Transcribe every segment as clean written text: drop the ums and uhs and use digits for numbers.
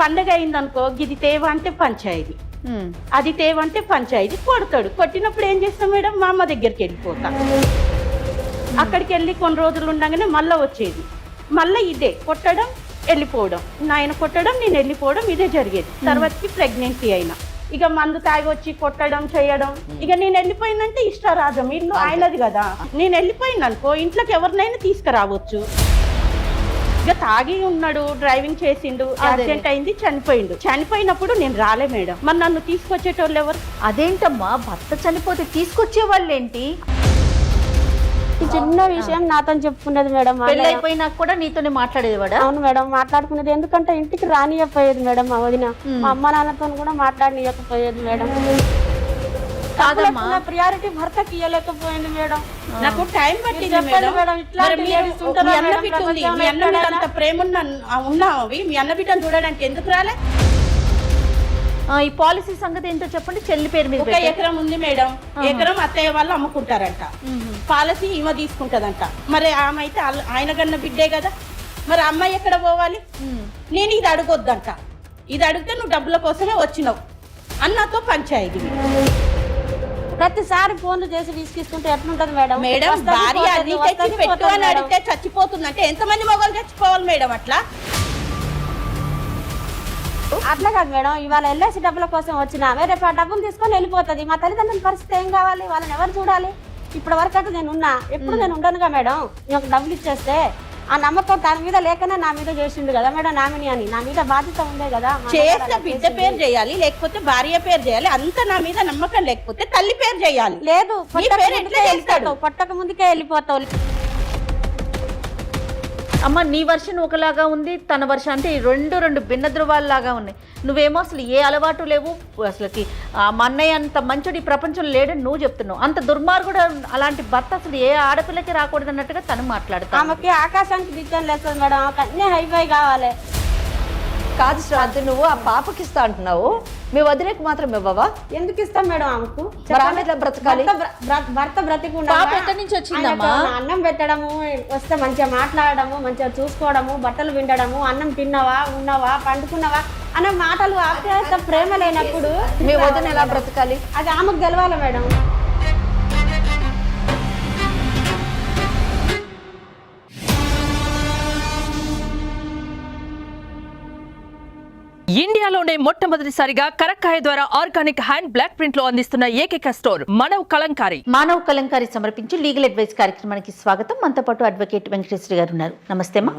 పండగ అయిందనుకో ఇది తేవ అంటే పంచాయతీ, అది తేవ అంటే పంచాయతీ. కొడతాడు. కొట్టినప్పుడు ఏం చేస్తాం మేడం, మా అమ్మ దగ్గరికి వెళ్ళిపోతా. అక్కడికి వెళ్ళి కొన్ని రోజులు ఉండగానే మళ్ళీ వచ్చేది. మళ్ళీ ఇదే కొట్టడం వెళ్ళిపోవడం, నాయన కొట్టడం నేను వెళ్ళిపోవడం, ఇదే జరిగేది. తర్వాతకి ప్రెగ్నెన్సీ అయినా ఇక మందు తాగి వచ్చి కొట్టడం చేయడం. ఇక నేను వెళ్ళిపోయిందంటే ఇష్టరాజం, ఇల్లు ఆయనది కదా. నేను వెళ్ళిపోయిందనుకో ఇంట్లోకి ఎవరినైనా తీసుకురావచ్చు. ఇక తాగి ఉన్నాడు, డ్రైవింగ్ చేసిండు, యాక్సిడెంట్ అయింది, చనిపోయిండు. చనిపోయినప్పుడు నేను రాలే మేడం, మరి నన్ను తీసుకొచ్చేటోళ్ళు ఎవరు? అదేంటమ్మా, భర్త చనిపోతే తీసుకొచ్చే వాళ్ళు ఏంటి? చిన్న విషయం నాతో చెప్పుకునేది మేడం. పెళ్లి అయిపోయినాక కూడా నీతోనే మాట్లాడేవాడా? అవును మేడం, మాట్లాడుకునేది. ఎందుకంటే ఇంటికి రానియకపోయేది మేడం మా వదిన. మా అమ్మ నాన్నతో కూడా మాట్లాడనియకపోయేది మేడం. ప్రియారిటీ భర్తకి ఇవ్వలేకపోయింది మేడం. నాకు టైం పట్టింది మేడం. మీ అన్న మీద అంత ప్రేమ ఉన్నావి, మీ అన్న బిడ్డను చూడడానికి ఎందుకు రాలే? ఈ పాలసీ సంగతి ఏంటో చెప్పండి. చెల్లి పేరు మీద ఒక ఎకరం ఉంది మేడం. ఎకరం అత్తయ్య వాళ్ళు అమ్ముకుంటారంట, పాలసీ ఈమె తీసుకుంటదంట. మరి ఆమె అయితే ఆయన కన్నా బిడ్డే కదా, మరి అమ్మాయి ఎక్కడ పోవాలి? నేను ఇది అడగొద్దంట. ఇది అడిగితే నువ్వు డబ్బుల కోసమే వచ్చినావు అన్నతో పంచాయతీ. ప్రతిసారి ఫోన్లు చేసి విసిగిస్తుంటే ఎట్లుంటది మేడం? మేడం భార్య అది తెచ్చి పెట్టు అని అడిగితే చచ్చిపోతుందంటే ఎంతమంది మొగలు చచ్చిపోవాలి మేడం? అట్లా కాదు మేడం. ఇవాళ ఎల్ఐసి డబ్బుల కోసం వచ్చినా రేపు ఆ డబ్బులు తీసుకొని వెళ్ళిపోతుంది. మా తల్లిదండ్రుల పరిస్థితి ఏం కావాలి? వాళ్ళని ఎవరు చూడాలి? ఇప్పటి వరకు అయితే నేను ఉన్నా, ఎప్పుడు నేను ఉండనుగా మేడం. నాకు డబ్బులు ఇచ్చేస్తే ఆ నమ్మకం తన మీద లేకనే నా మీద చేసిండు కదా మేడం నామిని అని. నా మీద బాధ్యత ఉందే కదా. చేసిన బిడ్డ పేరు చేయాలి, లేకపోతే భార్య పేరు చేయాలి. అంత నా మీద నమ్మకం లేకపోతే తల్లి పేరు చేయాలి. లేదు, పట్టక ముందుకే వెళ్ళిపోతావు. అమ్మ, నీ వర్షన్ ఒకలాగా ఉంది, తన వర్షన్ అంటే రెండు భిన్న ధృవాల్లాగా ఉన్నాయి. నువ్వేమో అసలు ఏ అలవాటు లేవు, అసలుకి మా అన్నయ్య అంత మంచుడు ఈ ప్రపంచంలో లేడని నువ్వు చెప్తున్నావు. అంత దుర్మార్గుడు అలాంటి భర్త అసలు ఏ ఆడపిల్లకి రాకూడదు అన్నట్టుగా తను మాట్లాడతా. ఆమెకి ఆకాశానికి దిగ్గం లేదు మేడం, ఆమెకు అన్నీ హైఫై కావాలి. కాదు శ్రాంతి, నువ్వు ఆ పాపకి ఇస్తా అంటున్నావు, మీ వదిలేకి మాత్రం ఇవ్వవా? ఎందుకు ఇస్తాం మేడం ఆమెకు? బ్రతకాలి. భర్త బ్రతికుండా ఎక్కడి నుంచి వచ్చిందమ్మా? అన్నం పెట్టడము, వస్తే మంచిగా మాట్లాడడము, మంచిగా చూసుకోవడము, బట్టలు విండడము, అన్నం తిన్నావా, ఉన్నావా, పండుకున్నావా అన్న మాటలు ఆప్యాయత ప్రేమ లేనప్పుడు మీ వదిన ఎలా బ్రతకాలి? అది ఆమెకు గెలవాలి మేడం. ఇండియాలోనే మొట్టమొదటిసారిగా కరక్కాయ ద్వారా ఆర్గానిక్ హ్యాండ్ బ్లాక్ ప్రింట్ లో అందిస్తున్న ఏకైక స్టోర్ మనవ్ కలంకారీ. మానవ్ కలంకారీ సమర్పించి లీగల్ అడ్వైస్ కార్యక్రమానికి స్వాగతం. మనతో పాటు అడ్వకేట్ వెంకటేశ్వరి గారు ఉన్నారు. నమస్తే అమ్మా.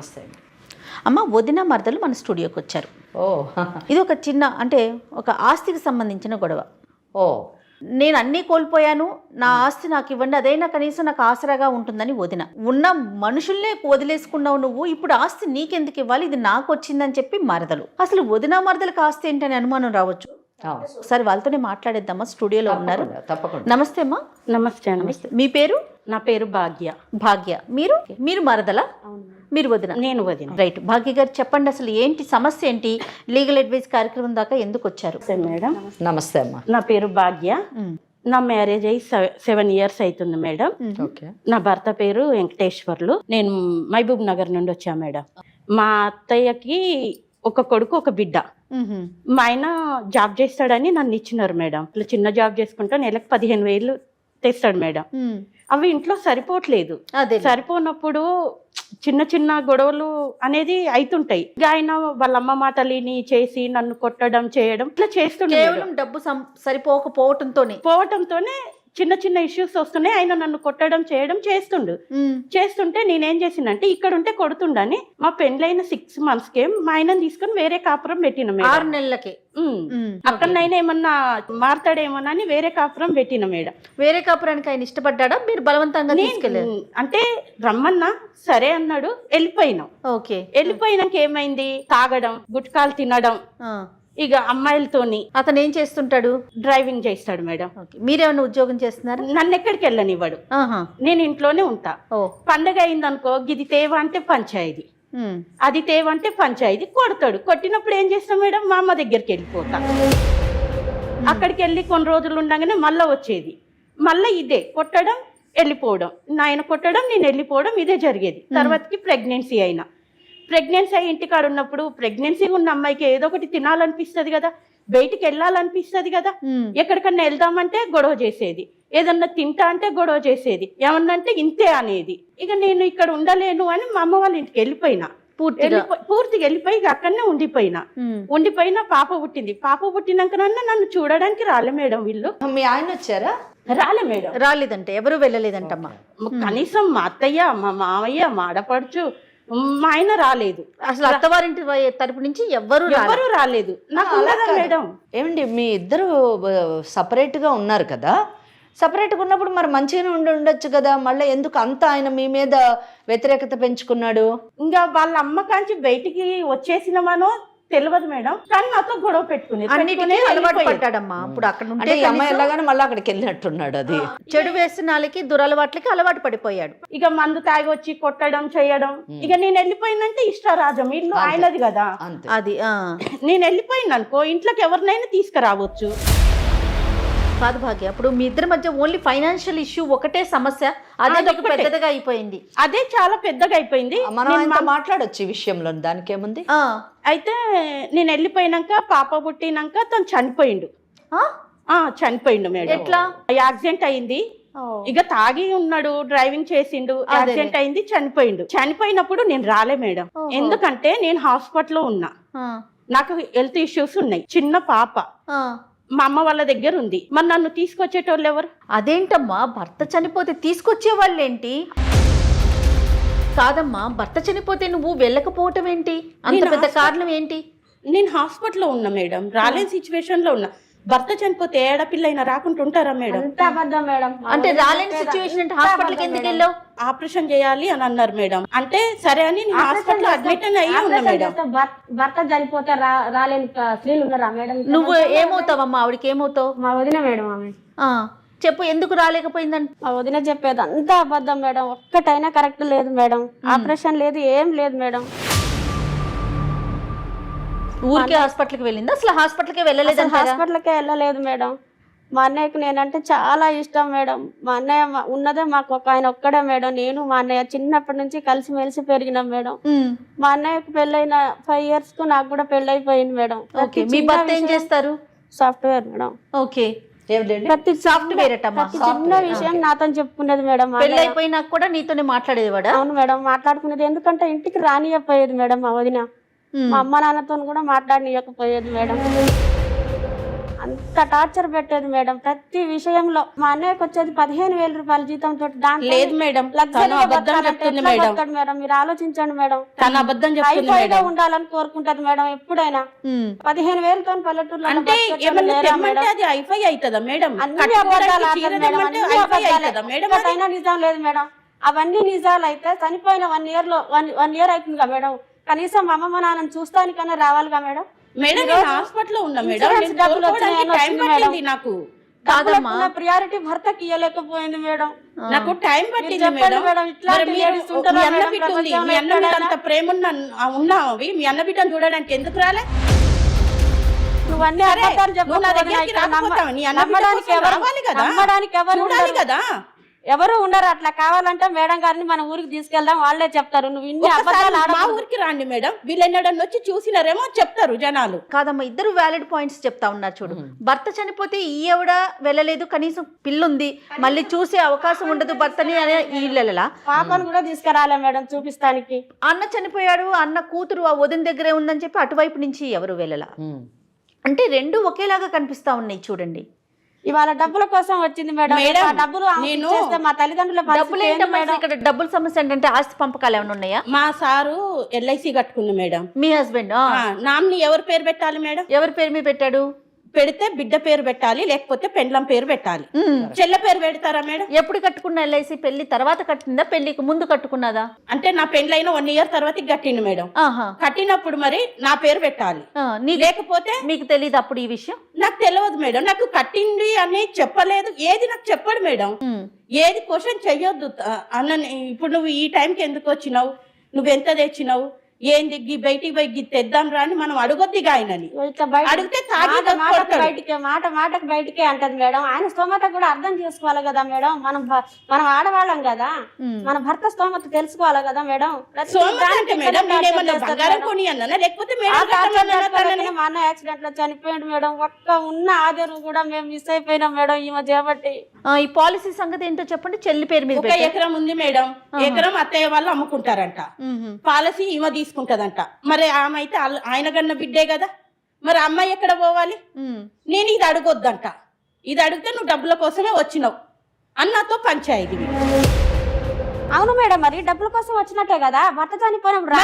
అమ్మ, వదిన మరదలు మన స్టూడియోకి వచ్చారు. ఇది ఒక చిన్న అంటే ఒక ఆస్తికి సంబంధించిన గొడవ. నేను అన్నీ కోల్పోయాను, నా ఆస్తి నాకు ఇవ్వండి, అదైనా కనీసం నాకు ఆసరాగా ఉంటుందని వదిన. ఉన్న మనుషుల్నే వదిలేసుకున్నావు నువ్వు, ఇప్పుడు ఆస్తి నీకెందుకు ఇవ్వాలి, ఇది నాకు వచ్చిందని చెప్పి మరదలు. అసలు వదిన మరదలకు ఆస్తి ఏంటని అనుమానం రావచ్చు. ఒకసారి వాళ్ళతోనే మాట్లాడేద్దామా? స్టూడియోలో ఉన్నారు. నమస్తే అమ్మా. నమస్తే. నమస్తే. మీ పేరు? నా పేరు భాగ్య. భాగ్య. మీరు మరదలా? మీరు వదిన? నేను వదిన. రైట్. భాగ్య గారు చెప్పండి, అసలు ఏంటి సమస్య ఏంటి? లీగల్ అడ్వైస్ కార్యక్రమం దాకా ఎందుకు వచ్చారు? మేడం నమస్తే అమ్మా. నా పేరు భాగ్య. నా మ్యారేజ్ అయ్యి 7 years అవుతుంది మేడం. నా భర్త పేరు వెంకటేశ్వర్లు. నేను మహబూబ్ నగర్ నుండి వచ్చా మేడం. మా అత్తయ్యకి ఒక కొడుకు, ఒక బిడ్డ. మా ఆయన జాబ్ చేస్తాడని నన్ను ఇచ్చినారు మేడం. ఇట్లా చిన్న జాబ్ చేసుకుంటా నెలకు 15,000 తెస్తాడు మేడం. అవి ఇంట్లో సరిపోవట్లేదు. సరిపోనప్పుడు చిన్న చిన్న గొడవలు అనేది అవుతుంటాయి. ఆయన వాళ్ళ అమ్మ మాటలిని చేసి నన్ను కొట్టడం చేయడం ఇట్లా చేస్తుండే. డబ్బు పోవటంతోనే చిన్న చిన్న ఇష్యూస్ వస్తున్నాయి. ఆయన నన్ను కొట్టడం చేయడం చేస్తుంటే నేనేం చేసినంటే ఇక్కడ ఉంటే కొడుతుండని మా పెండ్లైన 6 months మా ఆయనను తీసుకొని వేరే కాపురం పెట్టిన. 6 నెలలకి అక్కడైనా ఏమన్నా మారతాడేమోనని వేరే కాపురం పెట్టిన మేడం. వేరే కాపురానికి ఆయన ఇష్టపడ్డా? మీరు బలవంతంగా తీసుకెళ్ళారు? అంటే రమ్మన్నా సరే అన్నాడు, వెళ్ళిపోయినాం. ఓకే. వెళ్ళిపోయినాక ఏమైంది, తాగడం, గుట్కాలు తినడం, ఇక అమ్మాయిలతోని. అతను ఏం చేస్తుంటాడు? డ్రైవింగ్ చేస్తాడు మేడం. మీరేమన్నా ఉద్యోగం చేస్తున్నారు? నన్ను ఎక్కడికి వెళ్ళనివ్వడు, నేను ఇంట్లోనే ఉంటా. పండగ అయిందనుకో ఇది తేవ అంటే పంచాయతీ, అది తేవ అంటే పంచాయతీ. కొడతాడు. కొట్టినప్పుడు ఏం చేస్తాం మేడం, మా అమ్మ దగ్గరికి వెళ్ళిపోతా. అక్కడికి వెళ్ళి కొన్ని రోజులు ఉండగానే మళ్ళీ వచ్చేది. మళ్ళీ ఇదే కొట్టడం వెళ్ళిపోవడం, నాయన కొట్టడం నేను వెళ్ళిపోవడం, ఇదే జరిగేది. తర్వాతకి ప్రెగ్నెన్సీ అయినా ప్రెగ్నెన్సీ అయ్యి ఇంటికాడ ఉన్నప్పుడు ప్రెగ్నెన్సీ ఉన్న అమ్మాయికి ఏదో ఒకటి తినాలనిపిస్తది కదా, బయటికి వెళ్ళాలనిపిస్తది కదా, ఎక్కడికన్నా వెళ్దామంటే గొడవ చేసేది, ఏదన్నా తింటా అంటే గొడవ చేసేది, ఏమన్నా అంటే ఇంతే అనేది. ఇక నేను ఇక్కడ ఉండలేను అని మా అమ్మ వాళ్ళ ఇంటికి వెళ్ళిపోయినా, పూర్తిగా వెళ్ళిపోయి ఇక అక్కడనే ఉండిపోయినా పాప పుట్టింది. పాప పుట్టినాకనన్నా నన్ను చూడడానికి రాలే మేడం వీళ్ళు. మీ ఆయన వచ్చారా? రాలే మేడం. రాలేదంటే ఎవరు వెళ్ళలేదంటమ్మా. కనీసం మా అత్తయ్య, మా మామయ్య, మా ఆడపడుచు, మా ఆయన రాలేదు. అసలు అత్తవారింటి తరపు నుంచి ఎవరు రాలేదు. నాకు ఉన్నదా మేడం? ఏమండి మీ ఇద్దరు సపరేట్ గా ఉన్నారు కదా, సపరేట్గా ఉన్నప్పుడు మరి మంచిగానే ఉండొచ్చు కదా, మళ్ళీ ఎందుకు అంత ఆయన మీ మీద వ్యతిరేకత పెంచుకున్నాడు? ఇంకా వాళ్ళ అమ్మ కాంచి బయటికి వచ్చేసినామనో తెలియదు మేడం, కానీ నాతో గొడవ పెట్టుకుని అలవాటు పడ్డాడమ్మా. ఇప్పుడు అక్కడ ఉంటే అమ్మాయి ఎలాగానే మళ్ళీ అక్కడికి వెళ్ళినట్టున్నాడు. అది చెడు వ్యసనాలకి దురలవాట్లకి అలవాటు పడిపోయాడు. ఇక మందు తాగి వచ్చి కొట్టడం చేయడం. ఇక నేను వెళ్ళిపోయినంటే ఇష్టరాజం ఇల్లు ఆయనది కదా, అది నేను వెళ్ళిపోయిన అనుకో ఇంట్లోకి ఎవరినైనా తీసుకురావచ్చు. కాదు భాగ్య, అప్పుడు మీ ఇద్దరి మధ్య ఓన్లీ ఫైనాన్షియల్ ఇష్యూ ఒకటే సమస్య, అదే పెద్దగా అయిపోయింది. అదే చాలా పెద్దగా అయిపోయింది. మనం మాట్లాడొచ్చు ఈ విషయంలో, దానికేముంది. అయితే నేను వెళ్ళిపోయినాక పాప పుట్టినాక తను చనిపోయిండు. చనిపోయిండు మేడం. ఎట్లా? యాక్సిడెంట్ అయింది. ఇక తాగి ఉన్నాడు, డ్రైవింగ్ చేసిండు, యాక్సిడెంట్ అయింది, చనిపోయిండు. చనిపోయినప్పుడు నేను రాలే మేడం, ఎందుకంటే నేను హాస్పిటల్లో ఉన్నా, నాకు హెల్త్ ఇష్యూస్ ఉన్నాయి, చిన్న పాప మా అమ్మ వాళ్ళ దగ్గర ఉంది. మరి నన్ను తీసుకొచ్చేటోళ్ళు ఎవరు? అదేంటమ్మా, భర్త చనిపోతే తీసుకొచ్చే వాళ్ళేంటి? కాదమ్మా, భర్త చనిపోతే నువ్వు వెళ్ళకపోవటం ఏంటి? అంత పెద్ద కారణం ఏంటి? నేను హాస్పిటల్లో ఉన్నా మేడం, రాలేని సిచ్యువేషన్ లో ఉన్నా. భర్త చనిపోతే ఏడపిల్ల అయినా రాకుండా ఉంటారా మేడం? మేడం అంటే రాలేని సిచ్యువేషన్ అంటే హాస్పిటల్కి ఎందుకు వెళ్ళావు? ఆపరేషన్ చేయాలి అని అన్నారు మేడం. అంటే సరే అని నేను హాస్పిటల్ అడ్మిట్ అయ్యి ఉన్నా మేడం. భర్త చనిపోతే రాలేని స్త్రీలు ఉన్నారా మేడం? నువ్వు ఏమవుతావమ్మా? ఆవిడకి ఏమవుతావు? మా వదిన మేడం. ఆమె చెప్పు, ఎందుకు రాలేకపోయిందంట? మా వదిన చెప్పేది అంతా అబద్ధం మేడం, ఒక్కటైనా కరెక్ట్ లేదు మేడం. ఆపరేషన్ లేదు, ఏం లేదు మేడం. ఊరికే హాస్పిటల్కి వెళ్ళింది? అసలు హాస్పిటల్కి వెళ్ళలేదు? హాస్పిటల్కే వెళ్ళలేదు మేడం. మా అన్నయ్యకి నేనంటే చాలా ఇష్టం మేడం. మా అన్నయ్య ఉన్నదే మాకు ఆయన ఒక్కడే మేడం. నేను మా అన్నయ్య చిన్నప్పటి నుంచి కలిసిమెలిసి పెరిగినాం మేడం. మా అన్నయ్యకి పెళ్ళైన 5 years కు నాకు కూడా పెళ్ళైపోయింది మేడం. మీ భర్త ఏం చేస్తారు? Software madam. ఓకే, ప్రతి సాఫ్ట్వేర్ చిన్న విషయం నాతో చెప్పుకునేది మేడం. పెళ్ళైపోయినాక కూడా నీతోనే మాట్లాడేవాడా? అవును మేడం, మాట్లాడుకునేది. ఎందుకంటే ఇంటికి రానియకపోయేది మేడం మా వదిన. మా అమ్మ నాన్నతో కూడా మాట్లాడనియకపోయేది మేడం. అంత టార్చర్ పెట్టేది మేడం ప్రతి విషయంలో. మా అన్నయ్యకి వచ్చేది 15,000 రూపాయల జీతంతో. లేదు మేడం, మేడం మీరు ఆలోచించండి మేడం. తన అబద్ధం చెప్తుంది. ఉండాలని కోరుకుంటది మేడం ఎప్పుడైనా. 15,000తో పల్లెటూరులో అంటే అది ఐఫై అవుతుందా మేడం? అన్ని అబద్ధాలు మేడం, నిజం లేదు మేడం. అవన్నీ నిజాలు అయితే చనిపోయిన 1 year అవుతుందిగా మేడం. కనీసం మా అమ్మ నాన్నని చూస్తానికన్నా రావాలిగా మేడం. మేడం హాస్పిటల్ ఉన్నా మేడం, నాకు ప్రియారిటీ భర్తకి ఇవ్వలేకపోయింది మేడం. నాకు టైం పట్టింది మేడం. మీ అన్న మీద అంత ప్రేమ ఉన్నావి, మీ అన్న బిడ్డను చూడడానికి ఎందుకు రాలే? నువ్వన్నీ అబద్ధాలు కదా. ఎవరు ఉండరు. అట్లా కావాలంటే మేడం గారిని మన ఊరికి తీసుకెళ్దాం, వాళ్ళే చెప్తారు. నువ్వు ఇన్ని అబద్ధాలు మా ఊరికి రండి మేడం, వీళ్ళెన్నడన్నా వచ్చి చూసినారేమో చెప్తారు జనాలు. కాదమ్మా, ఇద్దరు వ్యాలిడ్ పాయింట్స్ చెప్తా ఉన్నారు చూడు. భర్త చనిపోతే ఈవిడ వెళ్ళలేదు, కనీసం పిల్లుంది, మళ్ళీ చూసే అవకాశం ఉండదు భర్తని అనే ఇళ్ళలా. పాపను కూడా తీసుకురాలే మేడం చూపిస్తానికి. అన్న చనిపోయాడు, అన్న కూతురు ఆ వదిన దగ్గరే ఉందని చెప్పి అటువైపు నుంచి ఎవరు వెళ్ళలా. అంటే రెండు ఒకేలాగా కనిపిస్తా ఉన్నాయి చూడండి. ఇవాళ డబ్బుల కోసం వచ్చింది మేడం. డబ్బులు మా తల్లిదండ్రుల డబ్బులు ఏంటమ్మా? ఇక్కడ డబ్బుల సమస్య ఏంటంటే ఆస్తి పంపకాలు ఏమైనా ఉన్నాయా? మా సారు LIC కట్టుకుంది మేడం. మీ హస్బెండ్ నామిని ఎవరి పేరు పెట్టాలి మేడం? ఎవరి పేరు మీద పెట్టాడు? పెడితే బిడ్డ పేరు పెట్టాలి, లేకపోతే పెండ్లం పేరు పెట్టాలి. చెల్ల పేరు పెడతారా మేడం? ఎప్పుడు కట్టుకున్న LIC? పెళ్లి తర్వాత కట్టిందా, పెళ్లికి ముందు కట్టుకున్నదా? అంటే నా పెండ్లైన 1 year తర్వాత కట్టిండు మేడం. కట్టినప్పుడు మరి నా పేరు పెట్టాలి, లేకపోతే మీకు తెలియదు అప్పుడు ఈ విషయం? నాకు తెలియదు మేడం, నాకు కట్టింది అని చెప్పలేదు, ఏది నాకు చెప్పడు మేడం. ఏది క్వశ్చన్ చెయ్యొద్దు అన్న. ఇప్పుడు నువ్వు ఈ టైంకి ఎందుకు వచ్చినావు, నువ్వు ఎంత తెచ్చినావు, ఏంది బయటికి పోయి తెద్దాం రా అని మనం అడగొద్దిగా ఆయనని. ఇట్లా బయట అడిగితే తాగి మాటకు బయటికే అంటది మేడం. ఆయన స్తోమత కూడా అర్థం చేసుకోవాలి కదా మేడం. మనం ఆడవాళ్ళం కదా, మన భర్త స్తోమత తెలుసుకోవాలి కదా మేడం. మేడం నేనేమన్నా బంగారం కొని అన్నానా లేకపోతే మా అన్న యాక్సిడెంట్ లో చనిపోయాడు మేడం. ఒక్క ఉన్న ఆధారం కూడా మేము మిస్ అయిపోయినాం మేడం ఈమె చేపట్టి. ఈ పాలసీ సంగతి ఏంటో చెప్పండి. చెల్లి పేరు మీద ఒక ఎకరం ఉంది మేడం. ఎకరం అత్తయ్య వాళ్ళు అమ్ముకుంటారంట, పాలసీ ఈమె తీసుకుంటదంట. మరి ఆమె అయితే ఆయన కన్నా బిడ్డే కదా, మరి అమ్మాయి ఎక్కడ పోవాలి? నేను ఇది అడగొద్దంట. ఇది అడిగితే నువ్వు డబ్బుల కోసమే వచ్చినావు అన్నతో పంచాయతీ. అవును మేడం, మరి డబ్బుల కోసం వచ్చినట్టే కదా. భర్త చనిపోయినప్పుడు